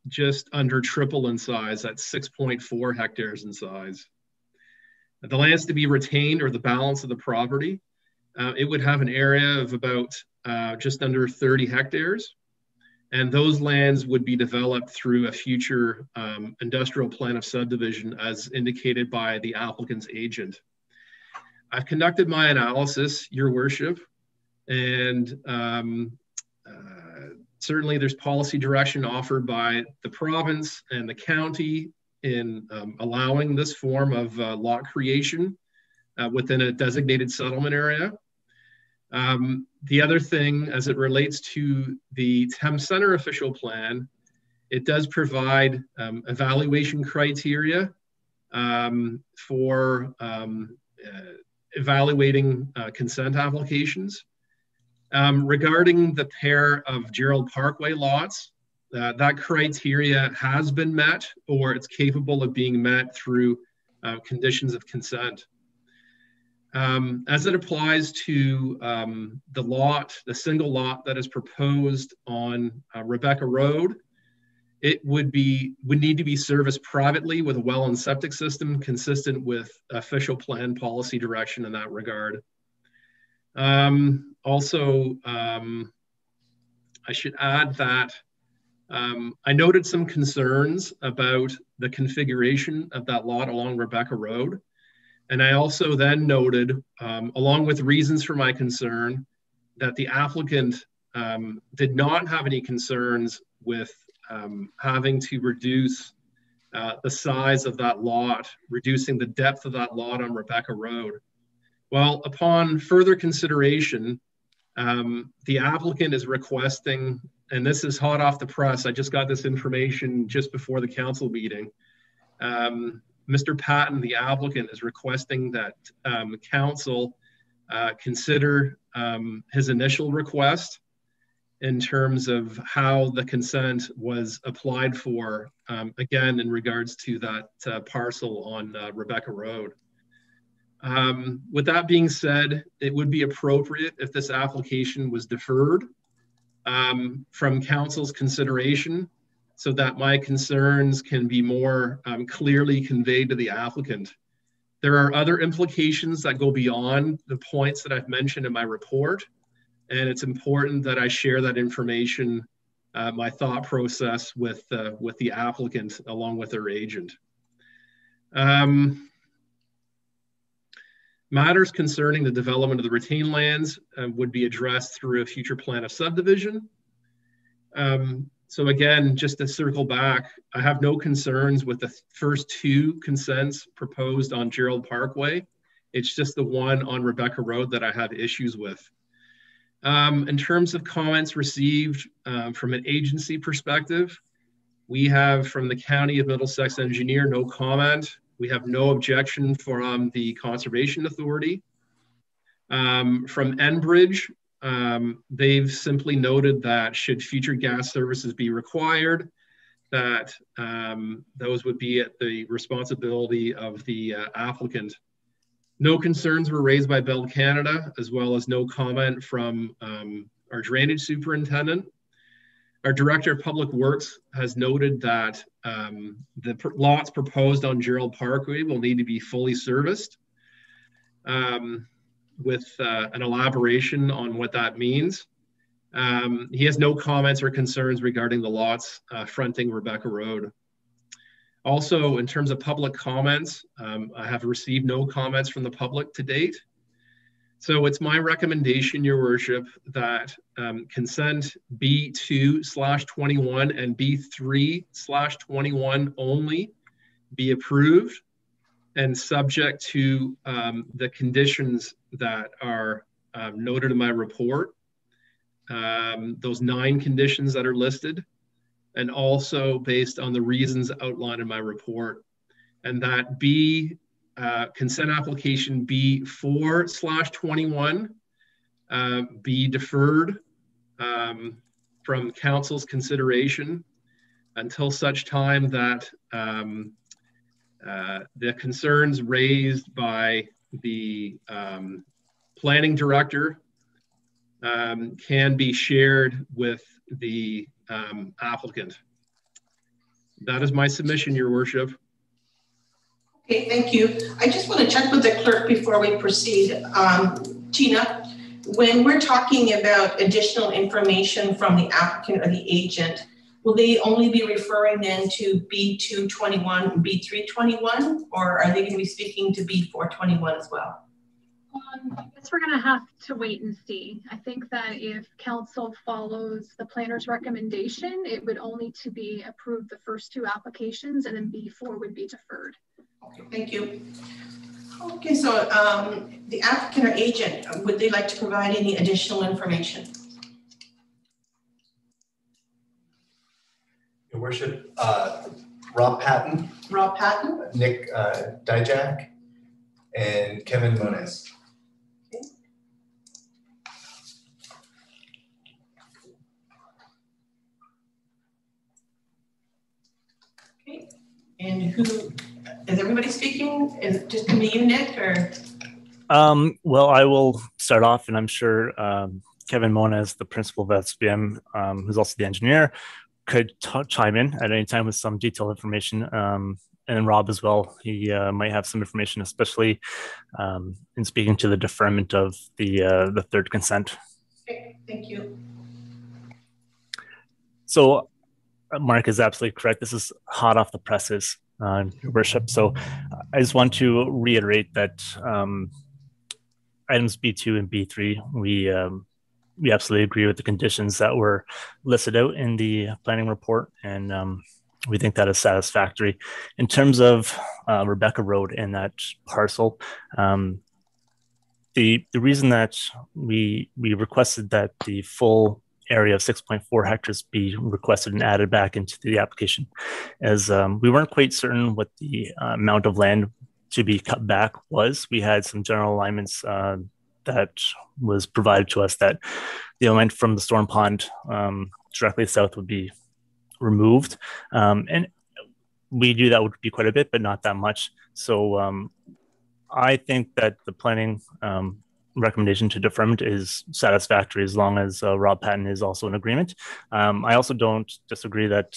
just under triple in size at 6.4 hectares in size. The lands to be retained or the balance of the property, it would have an area of about just under 30 hectares. And those lands would be developed through a future industrial plan of subdivision as indicated by the applicant's agent. I've conducted my analysis, your worship, and certainly there's policy direction offered by the province and the county in allowing this form of lot creation within a designated settlement area. The other thing, as it relates to the Thames Centre official plan, it does provide evaluation criteria for evaluating consent applications. Regarding the pair of Gerald Parkway lots, that criteria has been met or it's capable of being met through conditions of consent. As it applies to the single lot that is proposed on Rebecca Road, it would need to be serviced privately with a well and septic system consistent with official plan policy direction in that regard. Also, I should add that I noted some concerns about the configuration of that lot along Rebecca Road. And I also then noted, along with reasons for my concern, that the applicant did not have any concerns with having to reduce the size of that lot, reducing the depth of that lot on Rebecca Road. Well, upon further consideration, the applicant is requesting, and this is hot off the press, I just got this information just before the council meeting. Mr. Patton, the applicant, is requesting that council consider his initial request in terms of how the consent was applied for, again, in regards to that parcel on Rebecca Road. With that being said, it would be appropriate if this application was deferred from council's consideration so that my concerns can be more clearly conveyed to the applicant. There are other implications that go beyond the points that I've mentioned in my report, and it's important that I share that information, my thought process with the applicant along with their agent. Matters concerning the development of the retained lands would be addressed through a future plan of subdivision. So again, just to circle back, I have no concerns with the first two consents proposed on Gerald Parkway. It's just the one on Rebecca Road that I have issues with. In terms of comments received from an agency perspective, we have from the County of Middlesex engineer, no comment. We have no objection from the Conservation Authority. From Enbridge, they've simply noted that should future gas services be required, that those would be at the responsibility of the applicant. No concerns were raised by Bell Canada, as well as no comment from our drainage superintendent. Our Director of Public Works has noted that the lots proposed on Gerald Parkway will need to be fully serviced with an elaboration on what that means. He has no comments or concerns regarding the lots fronting Rebecca Road. Also, in terms of public comments, I have received no comments from the public to date. So it's my recommendation, Your Worship, that consent B2/21 and B3/21 only be approved and subject to the conditions that are noted in my report, those 9 conditions that are listed, and also based on the reasons outlined in my report. And that consent application B4/21 be deferred from council's consideration until such time that the concerns raised by the planning director can be shared with the applicant. That is my submission, Your Worship. Okay, thank you. I just want to check with the clerk before we proceed. Tina, when we're talking about additional information from the applicant or the agent, will they only be referring then to B2/21 and B3/21, or are they going to be speaking to B4/21 as well? I guess we're going to have to wait and see. I think that if council follows the planner's recommendation, it would only to be approved the first 2 applications, and then B4 would be deferred. Okay, thank you. Okay, so the applicant or agent, would they like to provide any additional information? Your Worship, Rob Patton. Rob Patton. Nick Dijak, and Kevin Moniz. Okay, and who, is everybody speaking? Is it just going to be you, Nick, or? Well, I will start off, and I'm sure Kevin Moniz, the principal of SBM, who's also the engineer, could chime in at any time with some detailed information. And Rob as well. He might have some information, especially in speaking to the deferment of the 3rd consent. Okay, thank you. So Mark is absolutely correct. This is hot off the presses, Your Worship. So I just want to reiterate that items B2 and B3, we absolutely agree with the conditions that were listed out in the planning report, and we think that is satisfactory. In terms of Rebecca Road and that parcel, the reason that we requested that the full area of 6.4 hectares be requested and added back into the application is we weren't quite certain what the amount of land to be cut back was. We had some general alignments that was provided to us that the element from the storm pond directly south would be removed. And we knew that would be quite a bit, but not that much. So I think that the planning recommendation to deferment is satisfactory as long as Rob Patton is also in agreement. I also don't disagree that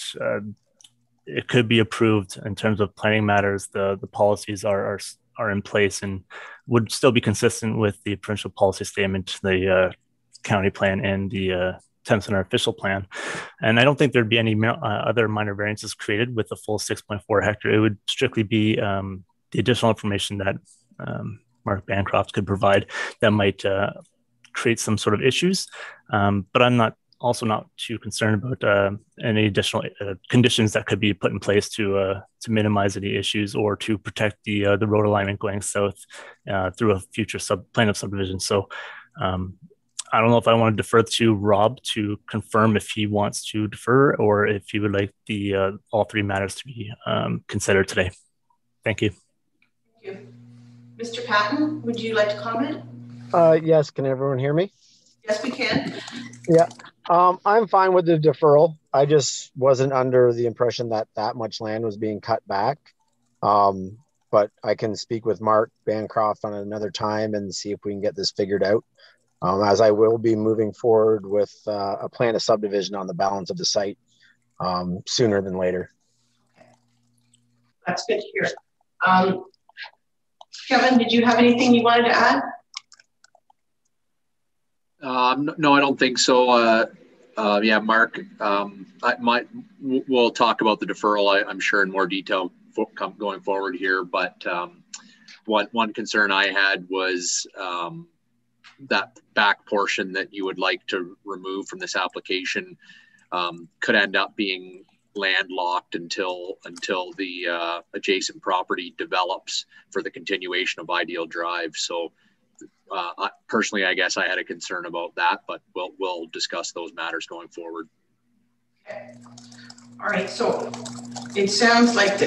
it could be approved in terms of planning matters. The policies are in place and would still be consistent with the provincial policy statement, the county plan, and the Thames Center official plan. And I don't think there'd be any other minor variances created with the full 6.4 hectare. It would strictly be the additional information that Mark Bancroft could provide that might create some sort of issues. But I'm also not too concerned about any additional conditions that could be put in place to minimize any issues or to protect the road alignment going south through a future plan of subdivision. So I don't know if I want to defer to Rob to confirm if he wants to defer or if he would like the all three matters to be considered today. Thank you. Thank you. Mr. Patton, would you like to comment? Yes, can everyone hear me? Yes, we can. Yeah, I'm fine with the deferral. I just wasn't under the impression that that much land was being cut back. But I can speak with Mark Bancroft on another time and see if we can get this figured out. As I will be moving forward with a plan of subdivision on the balance of the site sooner than later. That's good to hear. Kevin, did you have anything you wanted to add? No, I don't think so. Yeah, Mark, we'll talk about the deferral, I'm sure, in more detail going forward here. But one concern I had was that back portion that you would like to remove from this application could end up being landlocked until the adjacent property develops for the continuation of Ideal Drive. So personally, I guess I had a concern about that, but we'll discuss those matters going forward. Okay. All right, so it sounds like,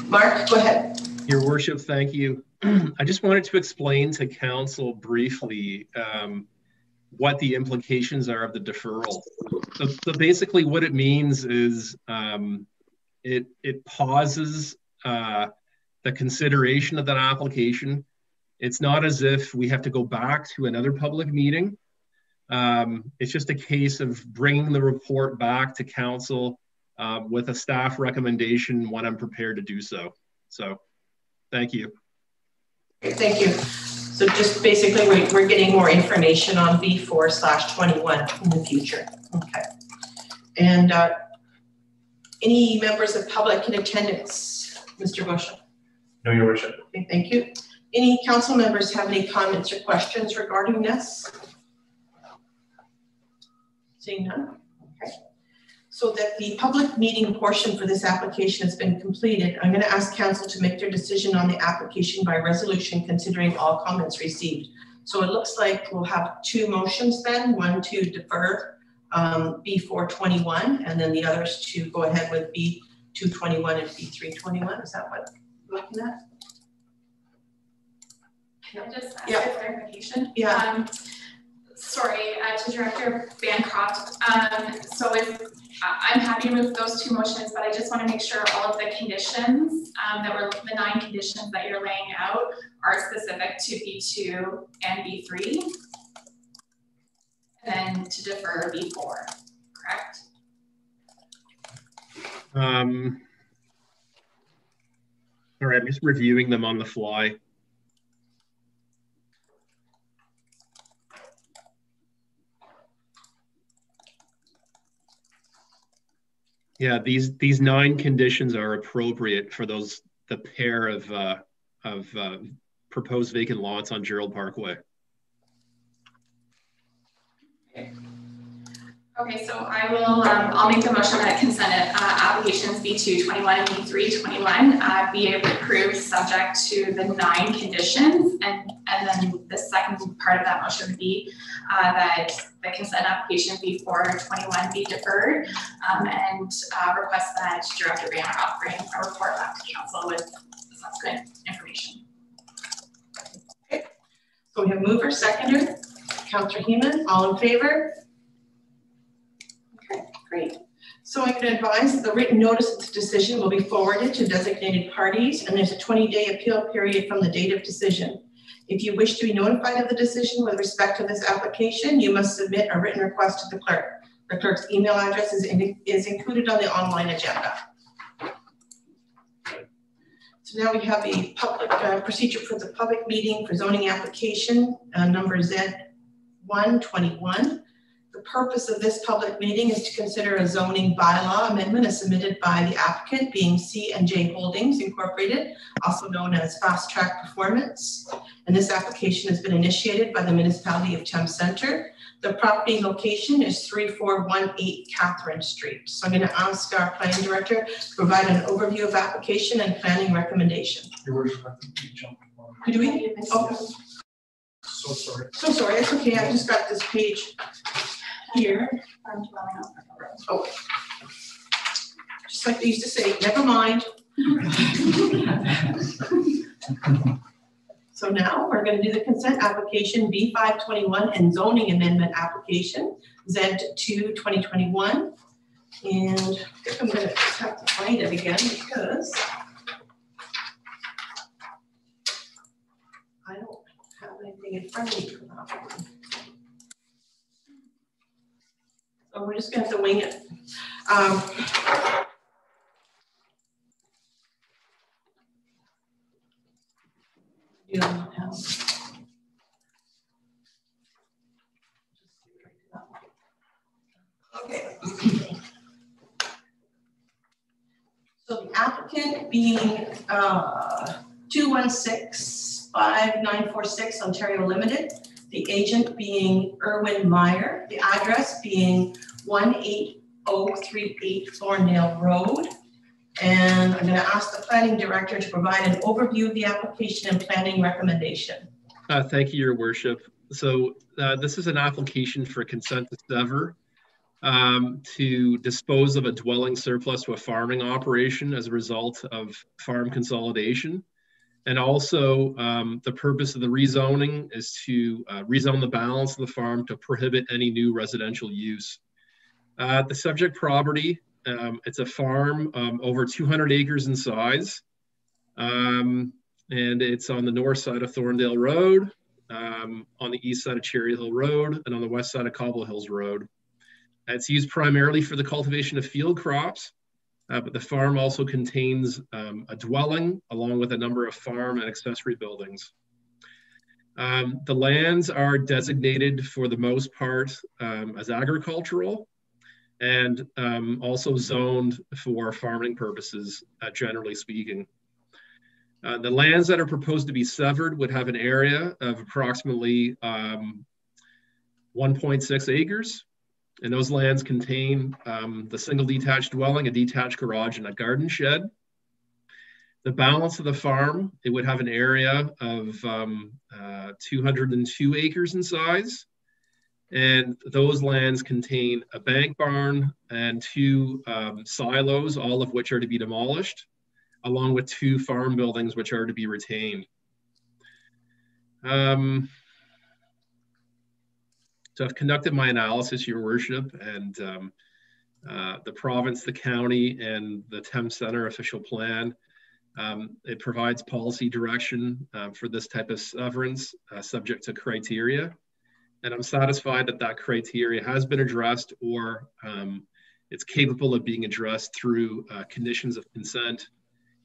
Mark, go ahead. Your Worship, thank you. I just wanted to explain to Council briefly what the implications are of the deferral. So basically what it means is it pauses the consideration of that application. It's not as if we have to go back to another public meeting. It's just a case of bringing the report back to Council with a staff recommendation when I'm prepared to do so. So thank you. Okay, thank you. So just basically we're getting more information on B4/21 in the future. Okay. And any members of public in attendance, Mr. Bush? No, Your Worship. Okay, thank you. Any council members have any comments or questions regarding this? Seeing none. Okay. So that the public meeting portion for this application has been completed, I'm going to ask council to make their decision on the application by resolution considering all comments received. So it looks like we'll have two motions then, one to defer B421 and then the others to go ahead with B221 and B321. Is that what you're looking at? Can I just ask a clarification? Yeah. Sorry, to Director Bancroft. So I'm happy with those two motions, but I just want to make sure all of the conditions the 9 conditions that you're laying out are specific to B2 and B3, and then to defer B4, correct? All right, I'm just reviewing them on the fly. Yeah, these 9 conditions are appropriate for the pair of proposed vacant lots on Gerald Parkway. Okay, so I will. I'll make the motion that consent applications B221 and B321 be approved subject to the 9 conditions, and then the second part of that motion would be that the consent application B421 be deferred, and request that Director Bancroft bring a report back to council with subsequent information. Okay. So we have mover, seconder, Councillor Heeman, all in favor? Okay, great. So I'm going to advise that the written notice of the decision will be forwarded to designated parties, and there's a 20-day appeal period from the date of decision. If you wish to be notified of the decision with respect to this application, you must submit a written request to the clerk. The clerk's email address is included on the online agenda. So now we have a public procedure for the public meeting for zoning application number Z121. The purpose of this public meeting is to consider a zoning bylaw amendment as submitted by the applicant, being C&J Holdings Incorporated, also known as Fast Track Performance. And this application has been initiated by the municipality of Thames Centre. The property location is 3418 Catherine Street. So I'm going to ask our planning director to provide an overview of application and planning recommendation. Your Worship, I think we jumped one. Could we? Oh. So sorry. So sorry, it's okay. I just got this page here. Oh, just like they used to say, never mind. So now we're going to do the consent application B521 and zoning amendment application Z2 2021. And I think I'm going to just have to find it again because I don't have anything in front of me for that one. So we're just going to have to wing it. Okay. So the applicant being 2165946 Ontario Limited, the agent being Erwin Meyer, the address being 18038 Thorndale Road. And I'm going to ask the planning director to provide an overview of the application and planning recommendation. Thank you, Your Worship. So this is an application for consent to sever to dispose of a dwelling surplus to a farming operation as a result of farm consolidation. And also the purpose of the rezoning is to rezone the balance of the farm to prohibit any new residential use. The subject property, it's a farm over 200 acres in size. And it's on the north side of Thorndale Road, on the east side of Cherry Hill Road, and on the west side of Cobble Hills Road. It's used primarily for the cultivation of field crops, but the farm also contains a dwelling along with a number of farm and accessory buildings. The lands are designated for the most part as agricultural and also zoned for farming purposes, generally speaking. The lands that are proposed to be severed would have an area of approximately 1.6 acres. And those lands contain the single detached dwelling, a detached garage, and a garden shed. The balance of the farm, it would have an area of 202 acres in size. And those lands contain a bank barn and 2 silos, all of which are to be demolished, along with 2 farm buildings which are to be retained. So I've conducted my analysis, Your Worship, and the province, the county, and the Thames Centre official plan. It provides policy direction for this type of severance subject to criteria. And I'm satisfied that that criteria has been addressed or it's capable of being addressed through conditions of consent,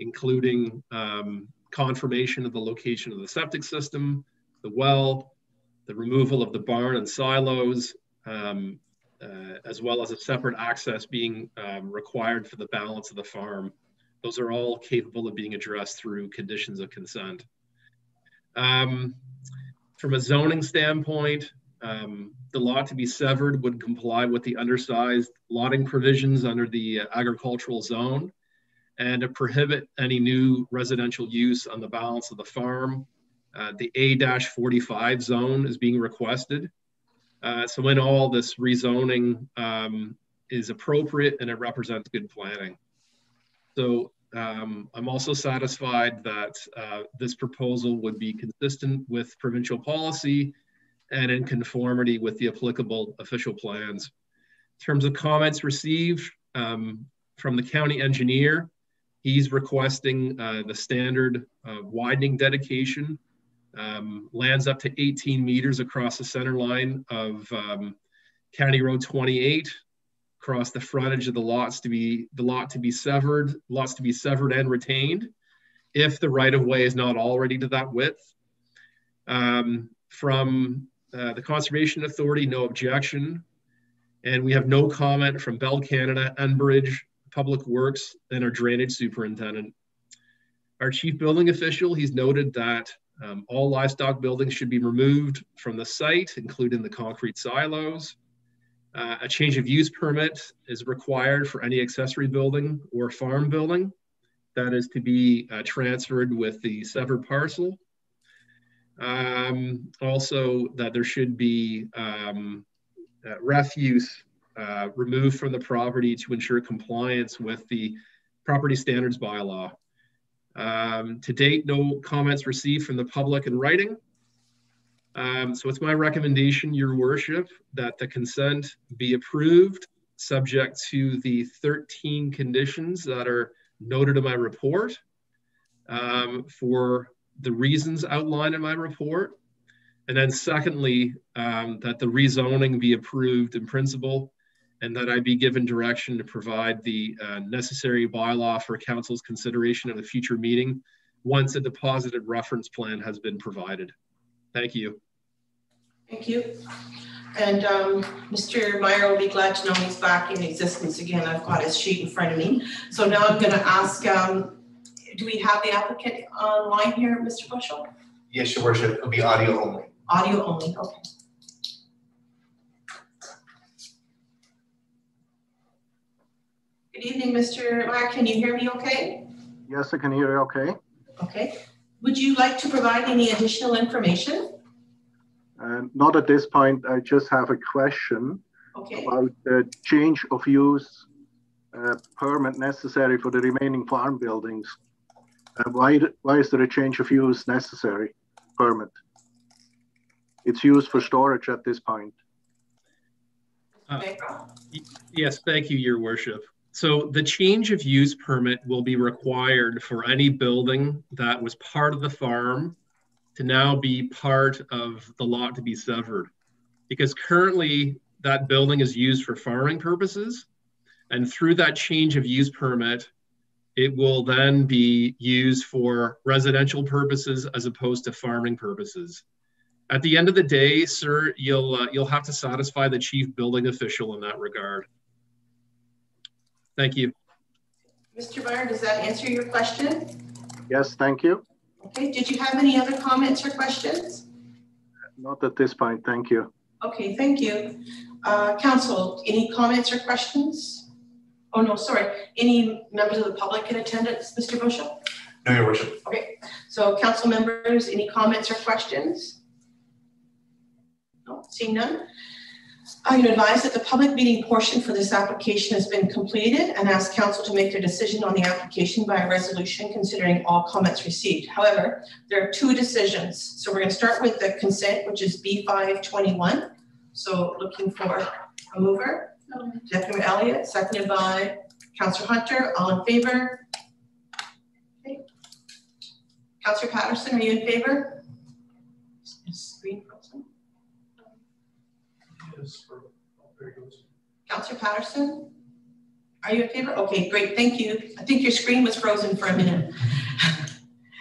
including confirmation of the location of the septic system, the well, the removal of the barn and silos, as well as a separate access being required for the balance of the farm. Those are all capable of being addressed through conditions of consent. From a zoning standpoint, the lot to be severed would comply with the undersized lotting provisions under the agricultural zone and to prohibit any new residential use on the balance of the farm. The A-45 zone is being requested. So in all, this rezoning is appropriate and it represents good planning. So I'm also satisfied that this proposal would be consistent with provincial policy and in conformity with the applicable official plans. In terms of comments received from the county engineer, he's requesting the standard widening dedication, lands up to 18 meters across the center line of County Road 28, across the frontage of the lot to be severed and retained if the right of way is not already to that width. From the Conservation Authority, no objection. And we have no comment from Bell Canada, Enbridge, Public Works, and our drainage superintendent. Our chief building official, he's noted that all livestock buildings should be removed from the site, including the concrete silos. A change of use permit is required for any accessory building or farm building that is to be transferred with the severed parcel. Also, that there should be refuse removed from the property to ensure compliance with the property standards bylaw. To date, no comments received from the public in writing. So it's my recommendation, Your Worship, that the consent be approved subject to the 13 conditions that are noted in my report for the reasons outlined in my report. And then secondly, that the rezoning be approved in principle and that I be given direction to provide the necessary bylaw for council's consideration of a future meeting once a deposited reference plan has been provided. Thank you. Thank you. And Mr. Meyer will be glad to know he's back in existence again. I've got his sheet in front of me. So now I'm going to ask, do we have the applicant online here, Mr. Bushel? Yes, Your Worship. It'll be audio only. Audio only, okay. Good evening, Mr. Meyer. Can you hear me okay? Yes, I can hear you okay. Okay. Would you like to provide any additional information? Not at this point. I just have a question about the change of use permit necessary for the remaining farm buildings. Why is there a change of use necessary permit? It's used for storage at this point. Yes, thank you, Your Worship. So the change of use permit will be required for any building that was part of the farm to now be part of the lot to be severed. Because currently that building is used for farming purposes, and through that change of use permit, it will then be used for residential purposes as opposed to farming purposes. At the end of the day, sir, you'll have to satisfy the chief building official in that regard. Thank you. Mr. Meyer, does that answer your question? Yes, thank you. Okay, did you have any other comments or questions? Not at this point, thank you. Okay, thank you. Council, any comments or questions? Oh no, sorry. Any members of the public in attendance, Mr. Bushel? No, Your Worship. Okay, so council members, any comments or questions? No, seeing none. I'm going to advise that the public meeting portion for this application has been completed and ask council to make their decision on the application by a resolution considering all comments received. However, there are two decisions. So we're going to start with the consent, which is B521. So looking for a mover. Deputy Mayor Elliott, seconded by Councillor Hunter. All in favor? Okay. Councillor Patterson, are you in favor? Screen frozen. Councillor Patterson, are you in favor? Okay, great, thank you. I think your screen was frozen for a minute.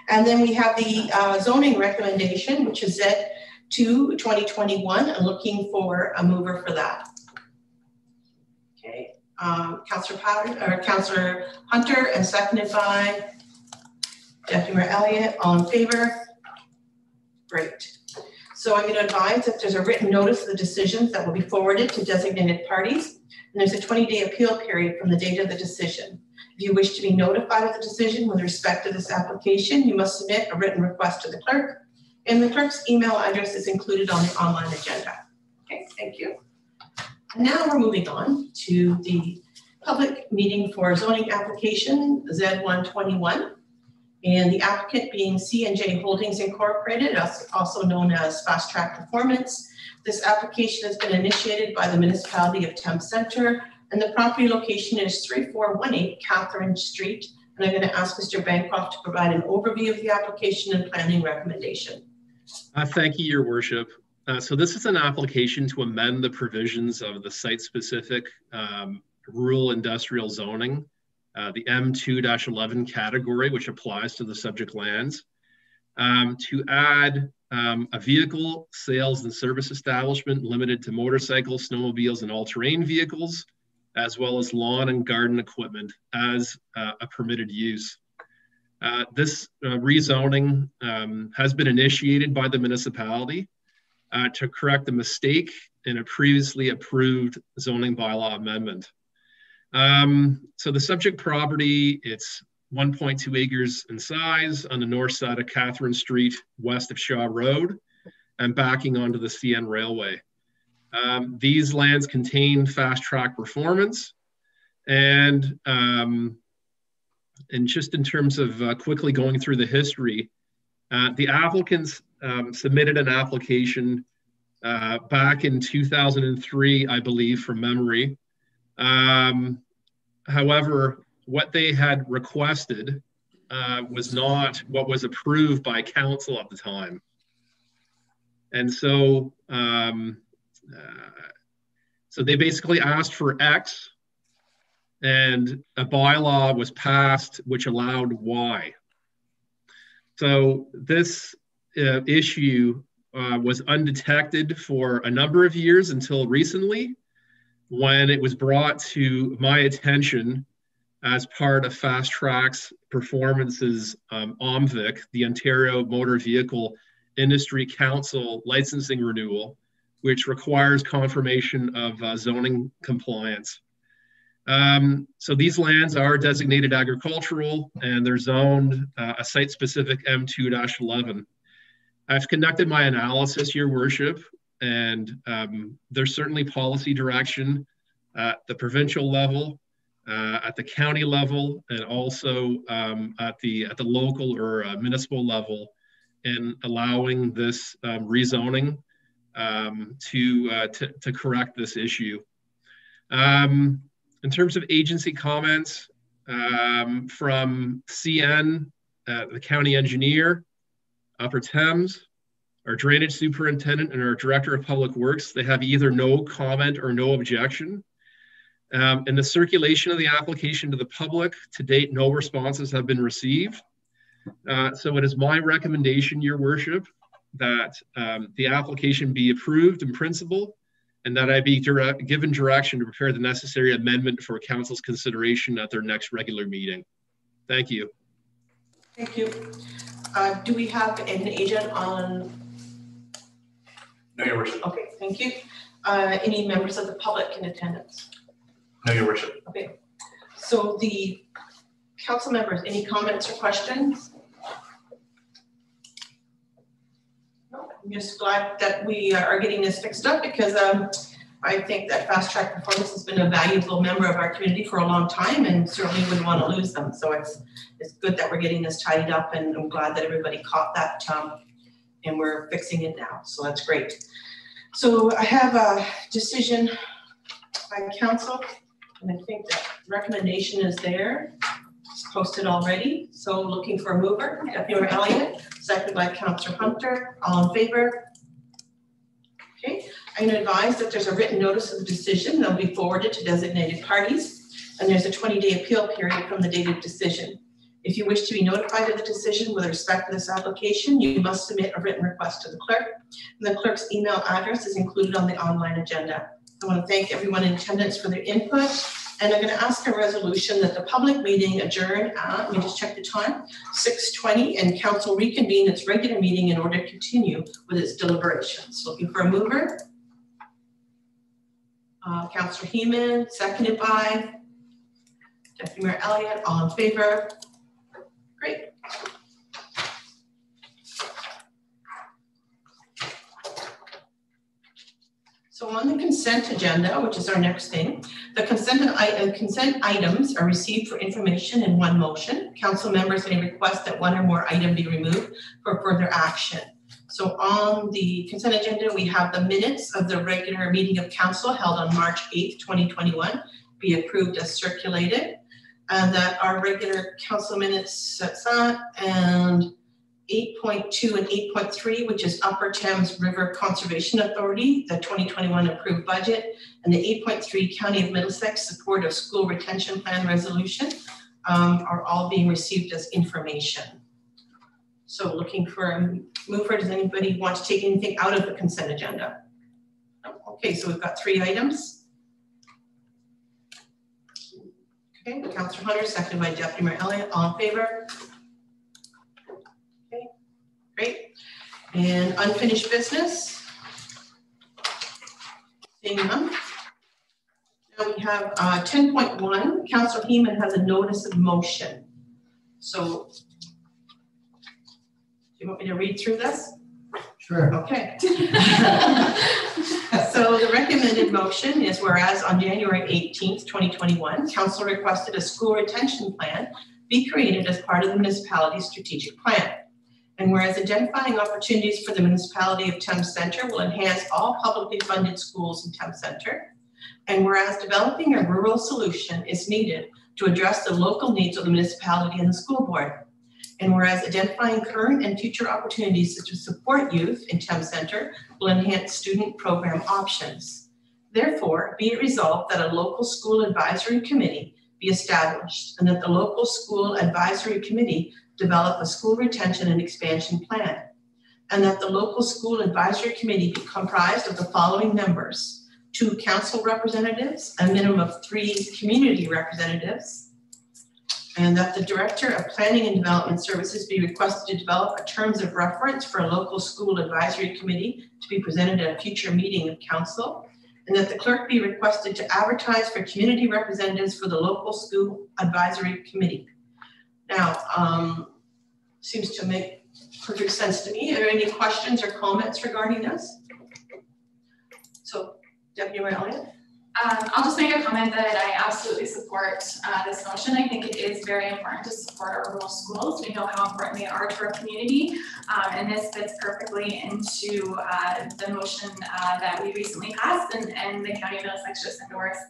And then we have the zoning recommendation, which is Z2 2021. I'm looking for a mover for that. Okay, Councillor Hunter, and seconded by Deputy Mayor Elliott. All in favor? Great. So I'm going to advise that there's a written notice of the decisions that will be forwarded to designated parties. And there's a 20-day appeal period from the date of the decision. If you wish to be notified of the decision with respect to this application, you must submit a written request to the clerk. And the clerk's email address is included on the online agenda. Okay, thank you. And now we're moving on to the public meeting for zoning application Z121, and the applicant being C&J Holdings Incorporated, also known as Fast Track Performance. This application has been initiated by the municipality of Thames Centre, and the property location is 3418 Catherine Street. And I'm going to ask Mr. Bancroft to provide an overview of the application and planning recommendation. Thank you, Your Worship. So this is an application to amend the provisions of the site-specific rural industrial zoning, the M2-11 category, which applies to the subject lands, to add a vehicle sales and service establishment limited to motorcycles, snowmobiles, and all-terrain vehicles, as well as lawn and garden equipment as a permitted use. This rezoning has been initiated by the municipality to correct a mistake in a previously approved zoning bylaw amendment. So the subject property, it's 1.2 acres in size on the north side of Catherine Street, west of Shaw Road, and backing onto the CN Railway. These lands contain fast track performance, and just in terms of quickly going through the history, the applicants submitted an application back in 2003, I believe, from memory. However, what they had requested was not what was approved by council at the time. And so, so they basically asked for X, and a bylaw was passed which allowed Y. So this issue was undetected for a number of years until recently, when it was brought to my attention as part of Fast Track's Performance's OMVIC, the Ontario Motor Vehicle Industry Council licensing renewal, which requires confirmation of zoning compliance. So these lands are designated agricultural, and they're zoned a site-specific M2-11. I've conducted my analysis, Your Worship, and there's certainly policy direction at the provincial level, at the county level, and also at the local or municipal level, in allowing this rezoning to correct this issue. In terms of agency comments from CN, the county engineer, Upper Thames, our drainage superintendent, and our director of public works, they have either no comment or no objection. In the circulation of the application to the public, to date, no responses have been received. So it is my recommendation, Your Worship, that the application be approved in principle, and that I be given direction to prepare the necessary amendment for council's consideration at their next regular meeting. Thank you. Thank you. Do we have an agent on? No, Your Worship. Okay, thank you. Any members of the public in attendance? No, Your Worship. Okay. So the council members, any comments or questions? No, I'm just glad that we are getting this fixed up, because I think that Fast Track Performance has been a valuable member of our community for a long time, and certainly wouldn't want to lose them. So it's good that we're getting this tidied up, and I'm glad that everybody caught that, and we're fixing it now. So that's great. So I have a decision by council, and I think that recommendation is there. It's posted already. So looking for a mover, Deputy Elliott, seconded by Councillor Hunter. All in favor? Okay. I'm going to advise that there's a written notice of the decision that will be forwarded to designated parties, and there's a 20-day appeal period from the date of decision. If you wish to be notified of the decision with respect to this application, you must submit a written request to the clerk, and the clerk's email address is included on the online agenda. I want to thank everyone in attendance for their input, and I'm going to ask a resolution that the public meeting adjourn at, let me just check the time, 6:20, and council reconvene its regular meeting in order to continue with its deliberations. Looking for a mover. Councillor Heeman, seconded by Deputy Mayor Elliott. All in favor? Great. So So on the consent agenda, which is our next thing, the consent items are received for information in one motion. Council members may request that one or more item be removed for further action. So on the consent agenda, we have the minutes of the regular meeting of council held on March 8th, 2021, be approved as circulated. And that our regular council minutes, that's that, and 8.2 and 8.3, which is Upper Thames River Conservation Authority, the 2021 approved budget, and the 8.3 County of Middlesex support of school retention plan resolution are all being received as information. So looking for a mover, does anybody want to take anything out of the consent agenda? No? Okay, so we've got 3 items. Okay, Councillor Hunter, seconded by Deputy Mayor Elliott, all in favor? Okay, great. And unfinished business? Seeing none. Now we have 10.1, Councillor Heeman has a notice of motion. So, do you want me to read through this? Sure. Okay. So the recommended motion is whereas on January 18th, 2021, Council requested a school retention plan be created as part of the municipality's strategic plan. And whereas identifying opportunities for the municipality of Thames Centre will enhance all publicly funded schools in Thames Centre. And whereas developing a rural solution is needed to address the local needs of the municipality and the school board. And whereas identifying current and future opportunities to support youth in Thames Centre will enhance student program options. Therefore, be it resolved that a local school advisory committee be established and that the local school advisory committee develop a school retention and expansion plan. And that the local school advisory committee be comprised of the following members: 2 council representatives, a minimum of 3 community representatives, and that the Director of Planning and Development Services be requested to develop a terms of reference for a local school advisory committee to be presented at a future meeting of council, and that the clerk be requested to advertise for community representatives for the local school advisory committee. Now, seems to make perfect sense to me. Are there any questions or comments regarding this? So, Deputy Mayor Elliott? I'll just make a comment that I absolutely support this motion. I think it is very important to support our rural schools. We know how important they are to our community, and this fits perfectly into the motion that we recently passed and the County of Middlesex just endorsed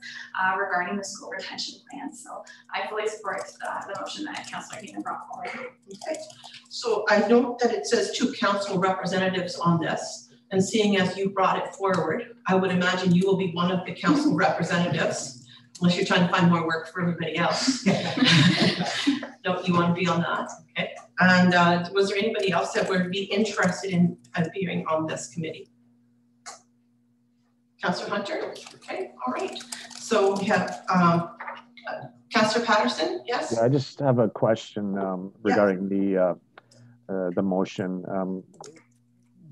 regarding the school retention plan. So I fully support the motion that Councillor Heeman brought forward. Okay. So I note that it says 2 council representatives on this. And seeing as you brought it forward, I would imagine you will be one of the council representatives, unless you're trying to find more work for everybody else. Don't you want to be on that? Okay. And was there anybody else that would be interested in appearing on this committee? Councillor Hunter? Okay, all right. So we have Councillor Patterson, yes? Yeah, I just have a question regarding the motion.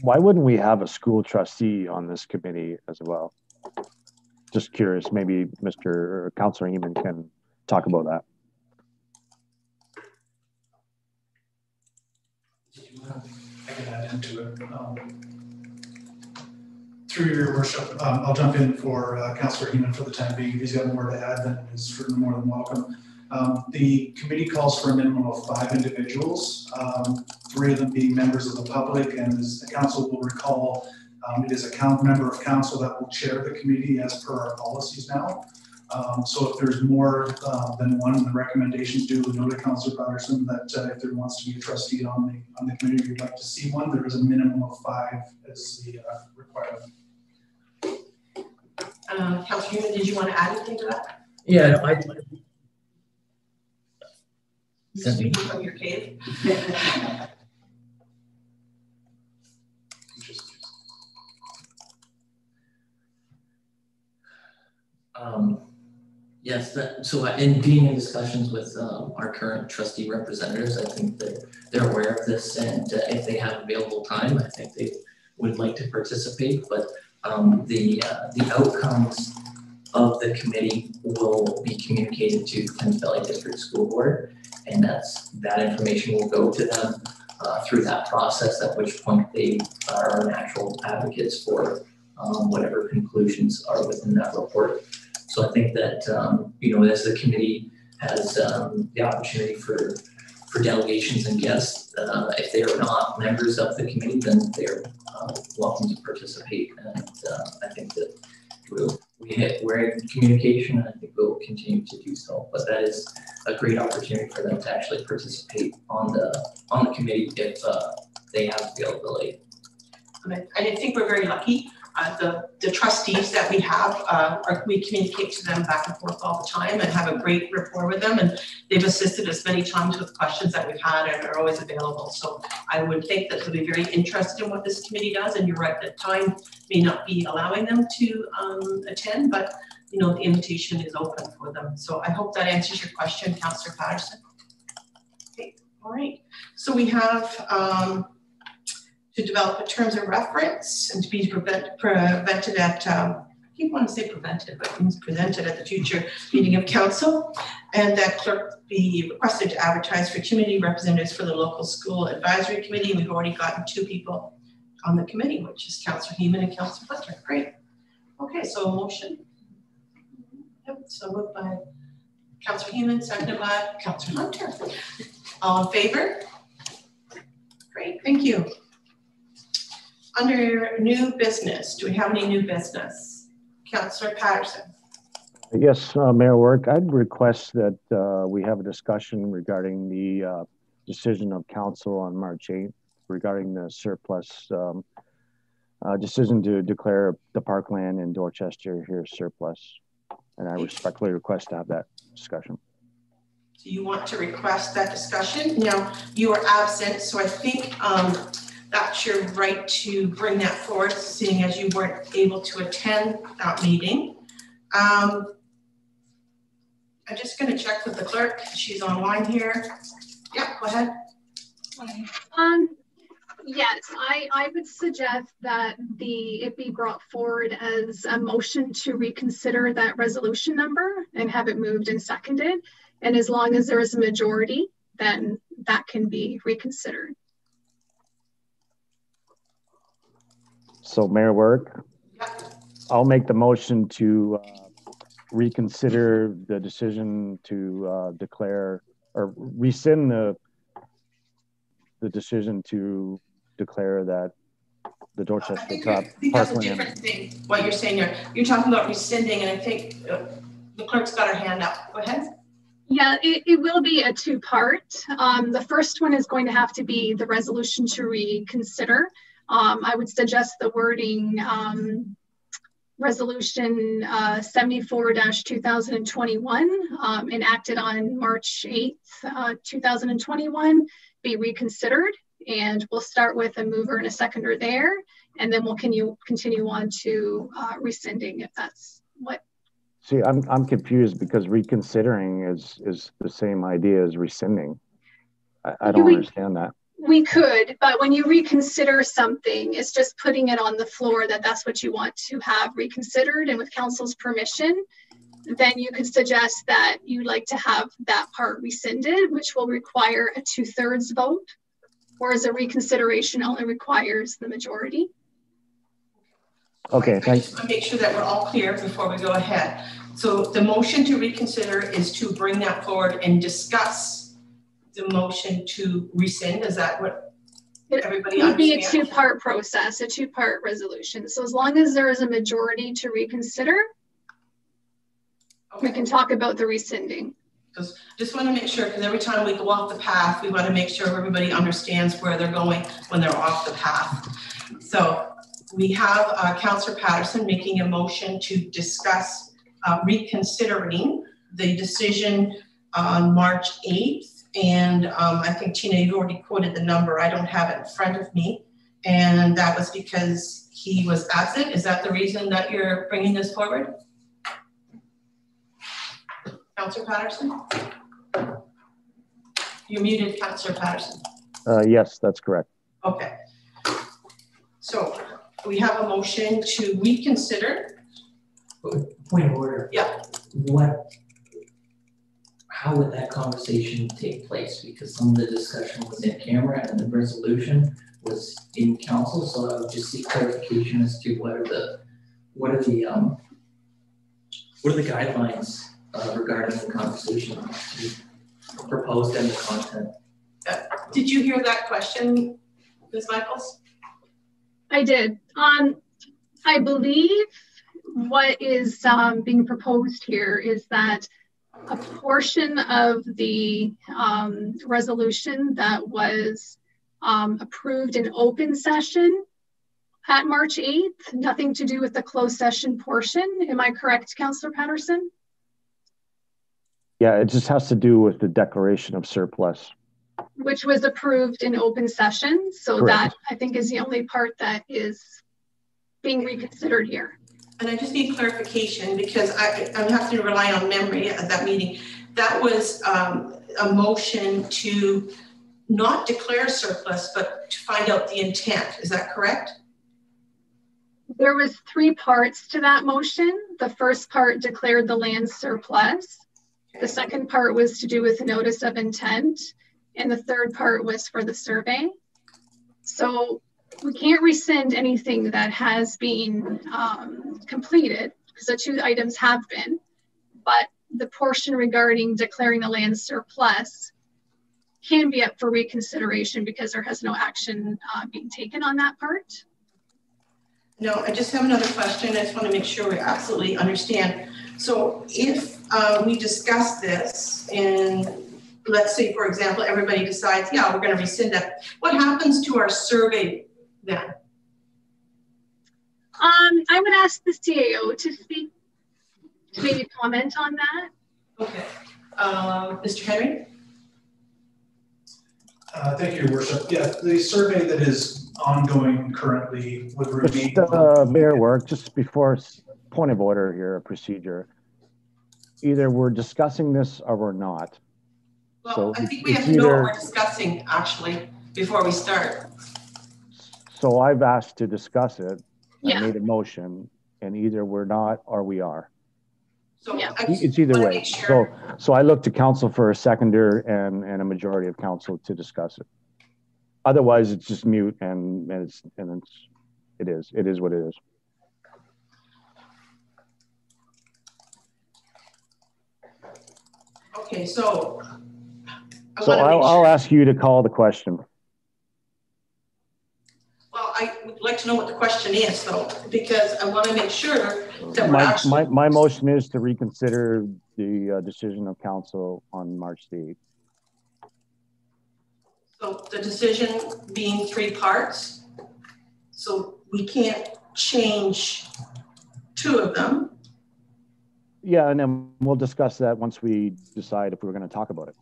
Why wouldn't we have a school trustee on this committee as well? Just curious, maybe Mr. Councillor Heeman can talk about that. I can add into it. Through your worship, I'll jump in for Councillor Heeman for the time being. If he's got more to add, then he's certainly more than welcome. The committee calls for a minimum of 5 individuals, 3 of them being members of the public, and as the council will recall, it is a member of council that will chair the committee as per our policies now. So if there's more than one, the recommendations do note to Councillor Patterson that if there wants to be a trustee on the committee, you'd like to see one, there is a minimum of 5 as the requirement. Councillor Heeman, did you want to add anything to that? Yeah, no, Speaking from your cave. Yes, so in being in discussions with our current trustee representatives, I think that they're aware of this, and if they have available time, I think they would like to participate, but the outcomes of the committee will be communicated to the Thames Valley District School Board, and that information will go to them through that process, at which point they are natural advocates for whatever conclusions are within that report. So I think that, you know, as the committee has the opportunity for delegations and guests, if they are not members of the committee, then they're welcome to participate. And I think that we're in communication, and I think we'll continue to do so. But that is a great opportunity for them to actually participate on the committee if they have availability. And I think we're very lucky. The trustees that we have, we communicate to them back and forth all the time and have a great rapport with them. And they've assisted us many times with questions that we've had and are always available. So I would think that they'll be very interested in what this committee does. And you're right, that time may not be allowing them to attend, but you know, the invitation is open for them. So I hope that answers your question, Councillor Patterson. Okay, all right. So we have to develop a terms of reference and to be prevented at, I keep wanting to say prevented, but it means presented at the future meeting of council, and that clerk be requested to advertise for community representatives for the local school advisory committee. We've already gotten 2 people on the committee, which is Councillor Heeman and Councillor Hunter. Great. Okay, so a motion. Yep, so moved by Councillor Heeman, seconded by Councillor Hunter. All in favor? Great, thank you. Under new business, do we have any new business? Councillor Patterson. Yes, Mayor Work, I'd request that we have a discussion regarding the decision of council on March 8th regarding the surplus decision to declare the parkland in Dorchester here surplus. And I respectfully request to have that discussion. Do you want to request that discussion? Now, you are absent, so I think that's your right to bring that forth, seeing as you weren't able to attend that meeting. I'm just going to check with the clerk. She's online here. Yeah, go ahead. Yes, I would suggest that it be brought forward as a motion to reconsider that resolution number and have it moved and seconded. And as long as there is a majority, then that can be reconsidered. So Mayor Work, I'll make the motion to reconsider the decision to declare or rescind the decision to declare that the Dorchester I think that's a different thing, what you're saying there. You're talking about rescinding, and I think the clerk's got her hand up. Go ahead. Yeah, it will be a 2-part. The first one is going to have to be the resolution to reconsider. I would suggest the wording resolution 74-2021 enacted on March 8th, 2021 be reconsidered, and we'll start with a mover and a seconder there, and then we'll continue on to rescinding if that's what. See, I'm confused because reconsidering is the same idea as rescinding. I don't understand that. We could, but when you reconsider something, it's just putting it on the floor that that's what you want to have reconsidered, and with council's permission, then you could suggest that you'd like to have that part rescinded, which will require a 2/3 vote, whereas a reconsideration only requires the majority. Okay, thanks. I just want to make sure that we're all clear before we go ahead. So the motion to reconsider is to bring that forward and discuss the motion to rescind. Is that what everybody understands? It would be a 2-part process, a 2-part resolution. So as long as there is a majority to reconsider, we can talk about the rescinding. Just want to make sure, because every time we go off the path, we want to make sure everybody understands where they're going when they're off the path. So we have Councillor Patterson making a motion to discuss reconsidering the decision on March 8th. And I think, Tina, you've already quoted the number. I don't have it in front of me. And that was because he was absent. Is that the reason that you're bringing this forward? Councillor Patterson? You're muted, Councillor Patterson. Yes, that's correct. Okay. So we have a motion to reconsider. Point of order. Yeah. How would that conversation take place? Because some of the discussion was in camera and the resolution was in council, so I would just seek clarification as to what are the what are the guidelines regarding the conversation proposed and the content? Did you hear that question, Ms. Michaels? I did. I believe what is being proposed here is that a portion of the resolution that was approved in open session at March 8th, nothing to do with the closed session portion. Am I correct, Councillor Patterson? Yeah, it just has to do with the declaration of surplus. Which was approved in open session. So Correct. That I think is the only part that is being reconsidered here. And I just need clarification because I'm having to rely on memory at that meeting. That was a motion to not declare surplus, but to find out the intent. Is that correct? There was 3 parts to that motion. The first part declared the land surplus. The second part was to do with notice of intent. And the third part was for the survey. So we can't rescind anything that has been completed because the 2 items have been, but the portion regarding declaring the land surplus can be up for reconsideration because there has no action being taken on that part. No, I just have another question. I just want to make sure we absolutely understand. So if we discuss this and let's say, for example, everybody decides, yeah, we're going to rescind that. What happens to our survey then? I would ask the CAO to speak, to maybe comment on that. Okay. Mr. Henry? Thank you, Your Worship. Yeah, the survey that is ongoing currently would remain. Mayor Work, just before point of order here, a procedure. Either we're discussing this or we're not. Well, so I think we have to know what we're discussing actually before we start. So I've asked to discuss it. Yeah. I made a motion, and either we're not or we are. So yeah. It's either way. Sure. So I look to council for a seconder and a majority of council to discuss it. Otherwise, it's just mute and it is what it is. Okay, so I'll ask you to call the question. Well, I would like to know what the question is, though, because I want to make sure that we're actually... My motion is to reconsider the decision of council on March the 8th. So the decision being 3 parts, so we can't change 2 of them. Yeah, and then we'll discuss that once we decide if we're going to talk about it.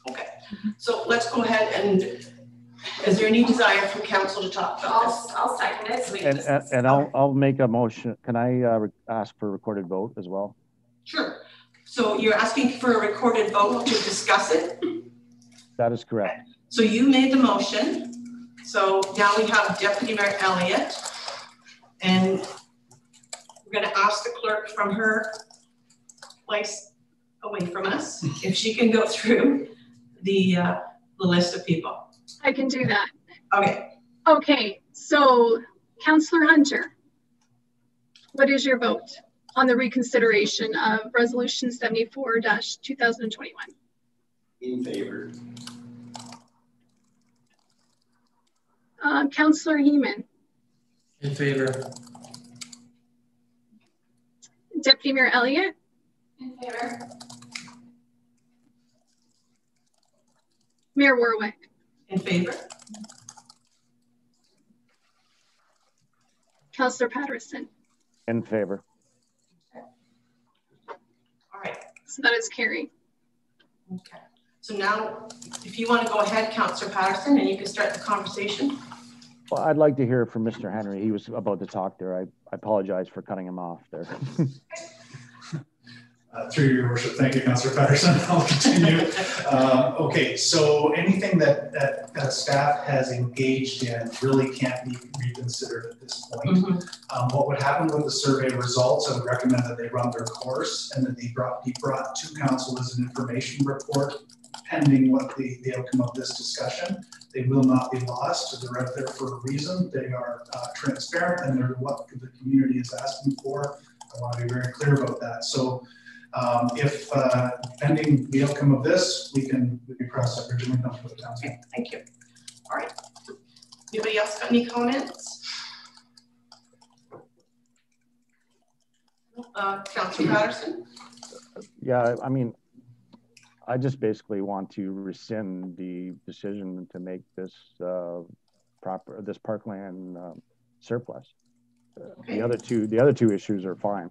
Okay, so let's go ahead and, is there any desire from council to talk about this? I'll second it. So and I'll make a motion. Can I ask for a recorded vote as well? Sure. So you're asking for a recorded vote to discuss it? That is correct. Okay. So you made the motion. So now we have Deputy Mayor Elliott, and we're going to ask the clerk from her place away from us if she can go through the list of people. I can do that. Okay. Okay, so Councillor Hunter, what is your vote on the reconsideration of Resolution 74-2021? In favor. Councillor Heeman. In favor. Deputy Mayor Elliott. In favor. Mayor Warwick. In favor. Councillor Patterson. In favor. All right. So that is carried. Okay. So now, if you want to go ahead, Councillor Patterson, and you can start the conversation. Well, I'd like to hear from Mr. Henry. He was about to talk there. I apologize for cutting him off there. Through your worship, thank you, Councillor Patterson. I'll continue. Okay, so anything that staff has engaged in really can't be reconsidered at this point. Mm-hmm. What would happen with the survey results, I would recommend that they run their course and that they be brought to council as an information report pending what the outcome of this discussion. They will not be lost. They're out there for a reason. They are transparent and they're what the community is asking for. I want to be very clear about that. So if pending the outcome of this, we can cross that bridge when we come to the town. Okay, thank you. All right. Anybody else got any comments? Councillor Patterson? Yeah, I mean, I just basically want to rescind the decision to make this this parkland surplus. Okay. The other two issues are fine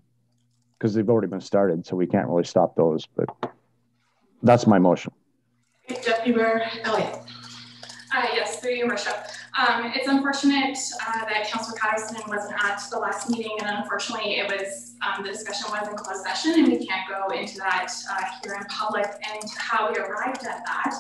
because they've already been started, so we can't really stop those. But that's my motion. Okay, Deputy Mayor Elliott. Yes, through your worship. It's unfortunate that Councillor Patterson wasn't at the last meeting, and unfortunately it was, the discussion was in closed session, and we can't go into that here in public and how we arrived at that.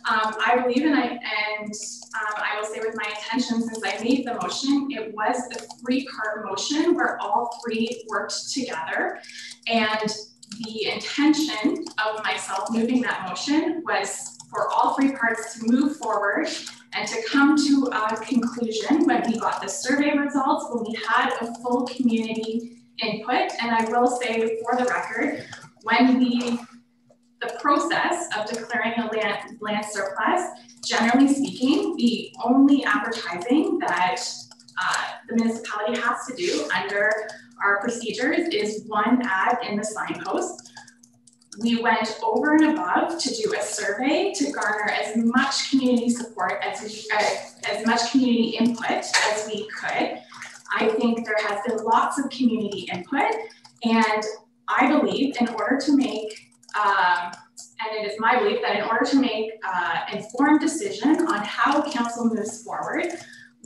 I believe, and I will say with my intention, since I made the motion, it was a three-part motion where all three worked together, and the intention of myself moving that motion was for all three parts to move forward and to come to a conclusion when we got the survey results, when we had a full community input. And I will say for the record, when the process of declaring a land surplus, generally speaking, the only advertising that the municipality has to do under our procedures is one ad in the signpost. We went over and above to do a survey to garner as much community support, as much community input as we could. I think there has been lots of community input, and I believe in order to make, and it is my belief that in order to make an informed decision on how council moves forward,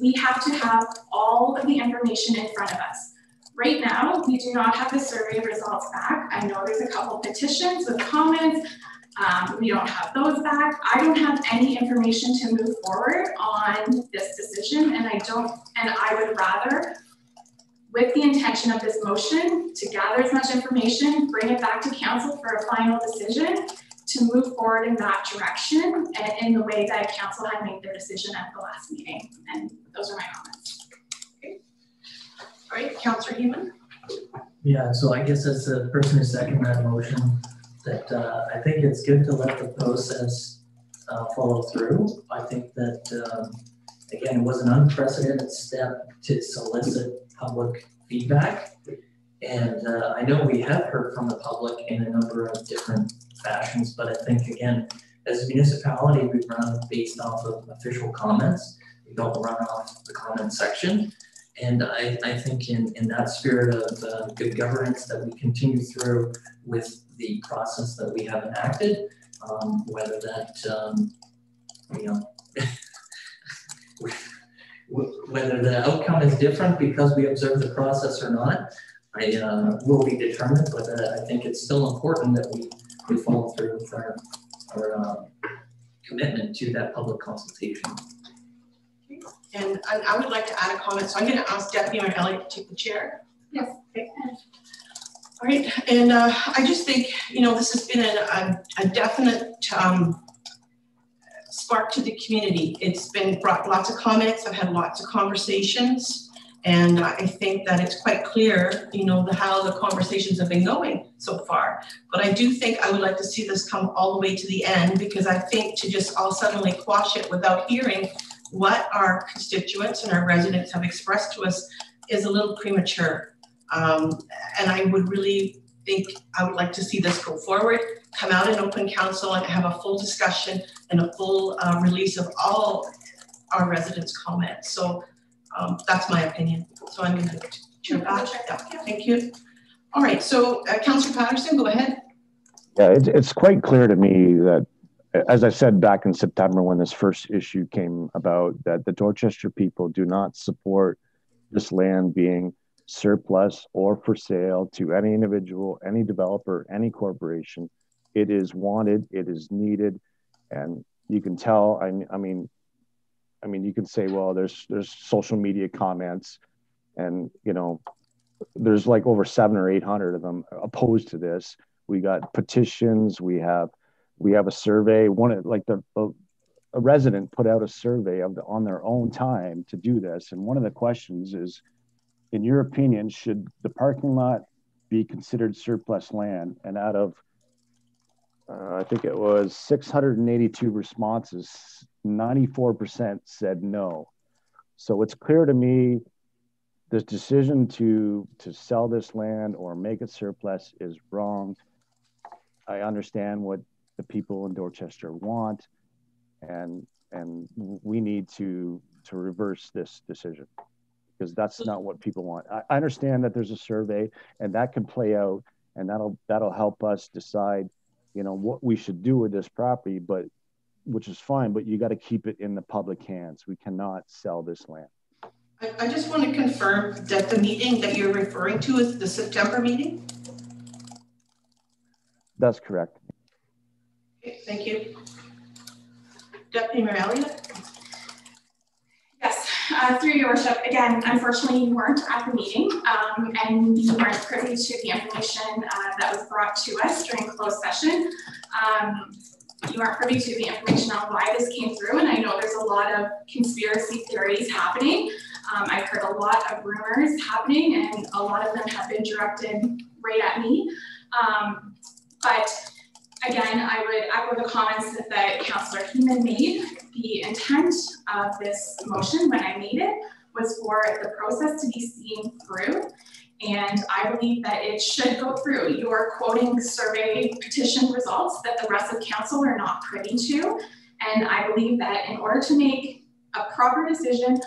we have to have all of the information in front of us. Right now, we do not have the survey results back. I know there's a couple petitions with comments. We don't have those back. I don't have any information to move forward on this decision, and I would rather, with the intention of this motion, to gather as much information, bring it back to council for a final decision, to move forward in that direction and in the way that council had made their decision at the last meeting. And those are my comments. All right, Councillor Heeman. Yeah, so I guess as the person who seconded that motion, that I think it's good to let the process follow through. I think that, again, it was an unprecedented step to solicit public feedback. And I know we have heard from the public in a number of different fashions, but I think, again, as a municipality, we run based off of official comments. We don't run off the comment section. And I think in that spirit of good governance that we continue through with the process that we have enacted, whether that, whether the outcome is different because we observe the process or not, will be determined, but I think it's still important that we follow through with our commitment to that public consultation. And I would like to add a comment. So I'm going to ask Deputy Mayor Elliott to take the chair. Yes. Okay. All right. And I just think, this has been a definite spark to the community. It's been brought lots of comments. I've had lots of conversations. And I think that it's quite clear, how the conversations have been going so far. But I do think I would like to see this come all the way to the end, because I think to just all suddenly quash it without hearing what our constituents and our residents have expressed to us is a little premature. And I would really think I would like to see this go forward, come out in open council and have a full discussion and a full release of all our residents' comments. So that's my opinion. So I'm going to chair back. Yeah, thank you. All right, so Councillor Patterson, go ahead. Yeah, it's quite clear to me that, as I said back in September when this first issue came about, that the Dorchester people do not support this land being surplus or for sale to any individual, any developer, any corporation. It is wanted, it is needed, and you can tell. I mean, you can say, well, there's social media comments, and there's like over 700 or 800 of them opposed to this. We got petitions, we have We have a survey, a resident put out a survey on their own time to do this. And one of the questions is, in your opinion, should the parking lot be considered surplus land? And out of, I think it was 682 responses, 94% said no. So it's clear to me the decision to sell this land or make it surplus is wrong. I understand what the people in Dorchester want, and we need to reverse this decision, because that's not what people want. I understand that there's a survey and that can play out, and that'll help us decide, what we should do with this property, which is fine, but you got to keep it in the public hands. We cannot sell this land. I just want to confirm that the meeting that you're referring to is the September meeting? That's correct. Okay, thank you. Deputy Mayor Elliott? Yes, through your worship, again, unfortunately you weren't at the meeting and you weren't privy to the information that was brought to us during closed session. You aren't privy to the information on why this came through, and I know there's a lot of conspiracy theories happening. I've heard a lot of rumors happening, and a lot of them have been directed right at me. But again, I would echo the comments that Councillor Heeman made. The intent of this motion when I made it was for the process to be seen through. And I believe that it should go through. You're quoting survey petition results that the rest of council are not privy to. And I believe that in order to make a proper decision,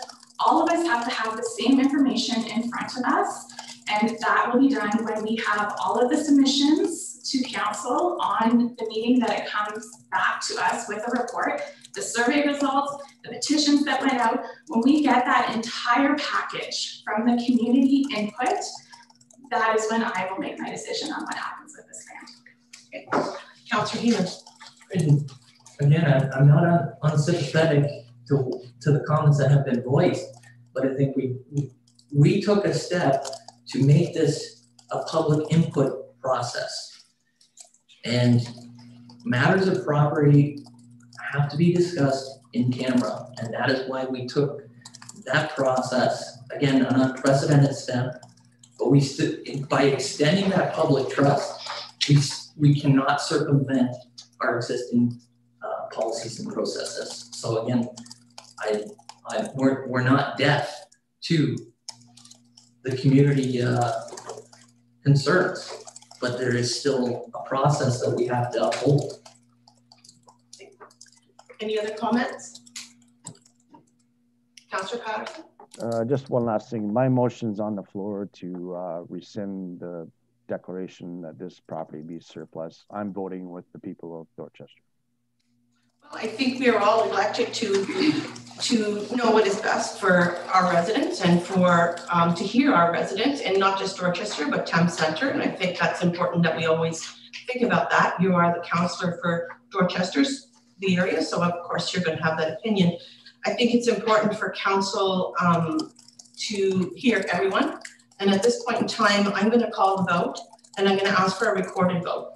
all of us have to have the same information in front of us. And that will be done when we have all of the submissions to council on the meeting that it comes back to us with a report, the survey results, the petitions that went out. When we get that entire package from the community input, that is when I will make my decision on what happens with this land. Okay. Councillor Heeman. Again, I'm not unsympathetic to the comments that have been voiced, but I think we took a step to make this a public input process. And matters of property have to be discussed in camera, and that is why we took that process, again, an unprecedented step, but by extending that public trust, we cannot circumvent our existing policies and processes. So again, we're not deaf to the community concerns, but there is still a process that we have to uphold. Any other comments? Councillor Patterson? Just one last thing. My motion's on the floor to rescind the declaration that this property be surplus. I'm voting with the people of Dorchester. Well, I think we are all elected to know what is best for our residents and for to hear our residents, and not just Dorchester, but Thames Centre. And I think that's important that we always think about that. You are the councillor for Dorchester's the area, so of course you're going to have that opinion. I think it's important for council to hear everyone. And at this point in time, I'm going to call the vote, and I'm going to ask for a recorded vote.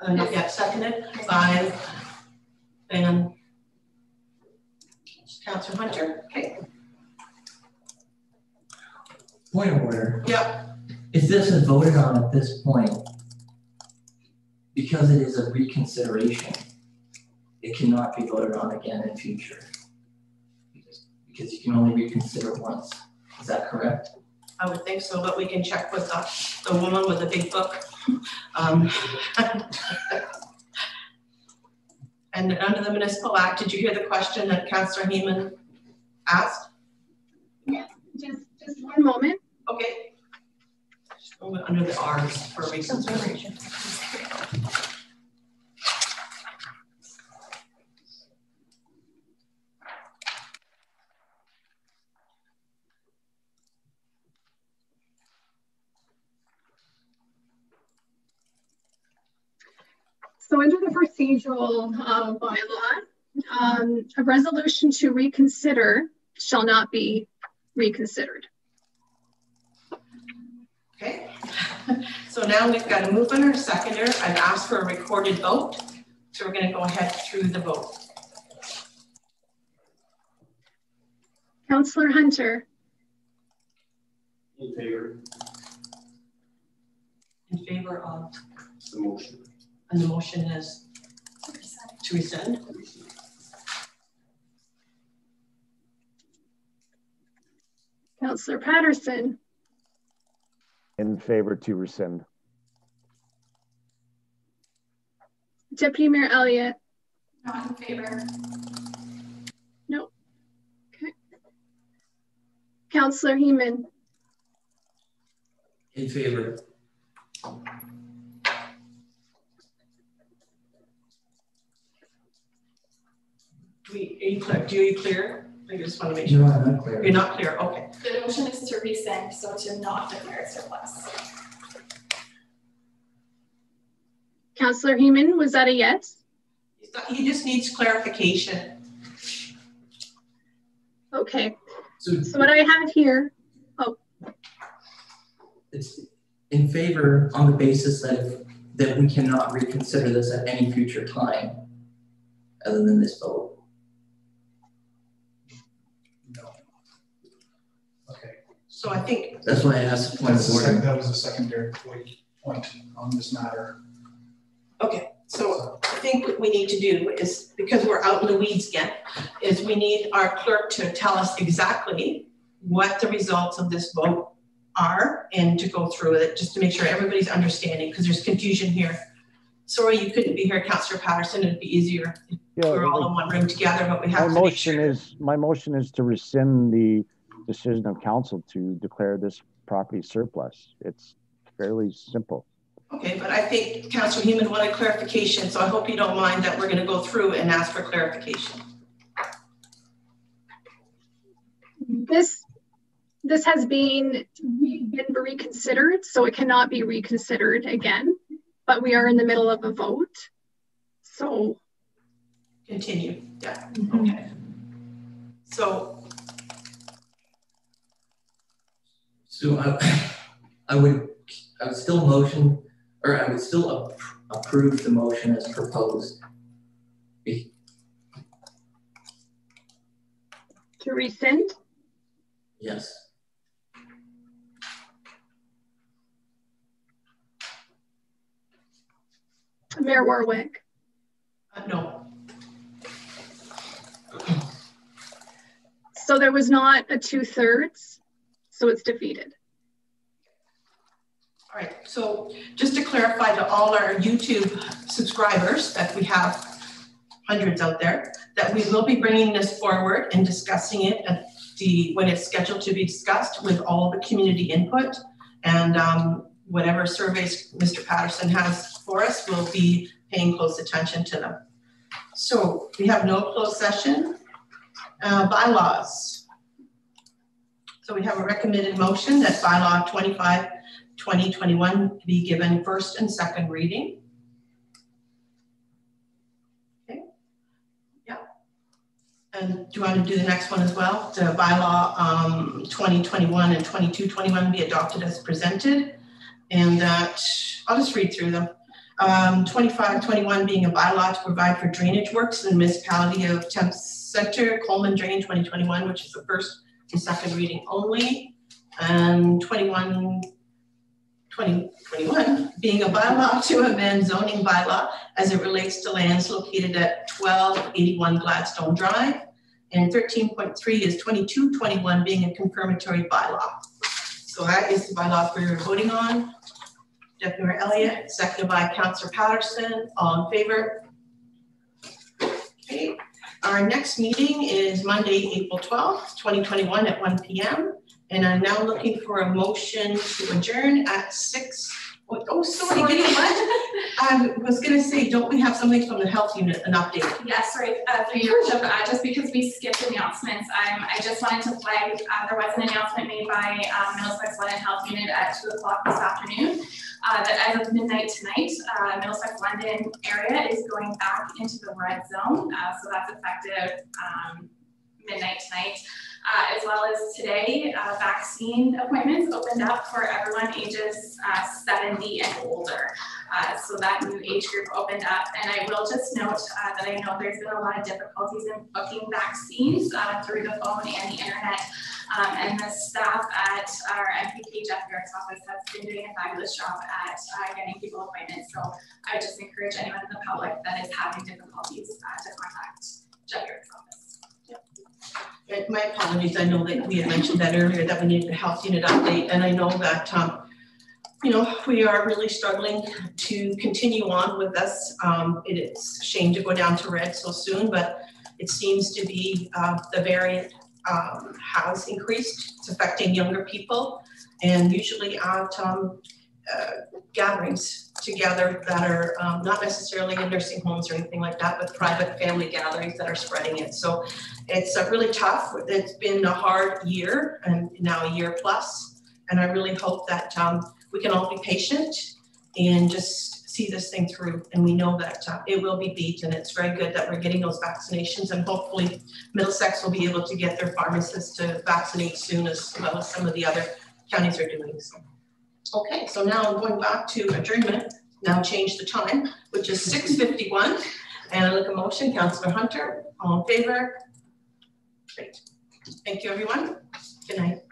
Not yet seconded by and Councillor Hunter. Okay. Point of order. Yep. If this is voted on at this point, because it is a reconsideration, it cannot be voted on again in future. Because you can only reconsider once. Is that correct? I would think so, but we can check with the woman with the big book. And under the Municipal Act, did you hear the question that Councillor Heeman asked? Yeah, just one moment. Okay. Just move it under the R's for reconsideration. So under the procedural bylaw, a resolution to reconsider shall not be reconsidered. Okay. So now we've got a mover and a seconder. I've asked for a recorded vote. So we're going to go ahead through the vote. Councillor Hunter. In favor. In favor of The motion. And the motion is to rescind. Councillor Patterson. In favor to rescind. Deputy Mayor Elliott. Not in favor. No. Okay. Councillor Heeman. In favor. Are you clear? I just want to make sure. No, I'm not clear. You're not clear, okay. The motion is to rescind, so to not declare surplus. Councillor Heeman, was that a yes? He just needs clarification. Okay. So what I have here, It's in favor on the basis that we cannot reconsider this at any future time other than this vote. So I think that's why I asked the point of order. That was a secondary point on this matter. Okay, so I think what we need to do is, because we're out in the weeds again, is we need our clerk to tell us exactly what the results of this vote are and to go through it just to make sure everybody's understanding, because there's confusion here. Sorry you couldn't be here, Councillor Patterson. It'd be easier if we're all in one room together, but we have to make sure. My motion is to rescind the decision of council to declare this property surplus. It's fairly simple. Okay, but I think Councillor Heeman wanted clarification, so I hope you don't mind that we're going to go through and ask for clarification. This has been reconsidered, so it cannot be reconsidered again, but we are in the middle of a vote. So continue. Yeah. Okay. So I would still motion, or I would still approve the motion as proposed. To rescind? Yes. Mayor Warwick? No. So there was not a 2/3, so it's defeated. All right, so just to clarify to all our YouTube subscribers that we have hundreds out there, that we will be bringing this forward and discussing it at when it's scheduled to be discussed with all the community input, and whatever surveys Mr. Patterson has for us, we'll be paying close attention to them. So we have no closed session. Bylaws. So we have a recommended motion that bylaw 25/2021 be given first and second reading. Okay. Yeah. And do you want to do the next one as well? The bylaw 2021 and 22/21 be adopted as presented. And that, I'll just read through them. 25/21 being a bylaw to provide for drainage works in the municipality of Thames Center, Coleman Drain 2021, which is the first and second reading only. And 2021 being a bylaw to amend zoning bylaw as it relates to lands located at 1281 Gladstone Drive. And 13.3 is 22/21 being a confirmatory bylaw. So that is the bylaw we're voting on. Deputy Mayor Elliott, seconded by Councillor Patterson. All in favor? Okay. Our next meeting is Monday, April 12th, 2021 at 1 p.m. And I'm now looking for a motion to adjourn at 6. Oh, sorry, you know what? I was going to say, don't we have something from the health unit, an update? Yes, right. Through your worship, just because we skipped announcements, I just wanted to flag there was an announcement made by Middlesex London Health Unit at 2 o'clock this afternoon that as of midnight tonight, Middlesex London area is going back into the red zone. So that's effective midnight tonight. As as well as today, vaccine appointments opened up for everyone ages 70 and older. So that new age group opened up. And I will just note that I know there's been a lot of difficulties in booking vaccines through the phone and the internet. And the staff at our MPK Jeff York's office has been doing a fabulous job at getting people appointments. So I would just encourage anyone in the public that is having difficulties to contact Jeff York's office. Yep. My apologies. I know that we had mentioned that earlier that we needed a health unit update, and I know that you know, we are really struggling to continue on with this. It is a shame to go down to red so soon, but it seems to be the variant has increased. It's affecting younger people, and usually at gatherings together that are not necessarily in nursing homes or anything like that, but private family gatherings that are spreading it. So it's really tough. It's been a hard year, and now a year plus, and I really hope that we can all be patient and just see this thing through. And we know that it will be beat, and it's very good that we're getting those vaccinations, and hopefully Middlesex will be able to get their pharmacists to vaccinate soon, as well as some of the other counties are doing. So, okay, so now I'm going back to adjournment. Now change the time, which is 6:51. And I look a motion, Councillor Hunter, all in favor? Great. Thank you, everyone. Good night.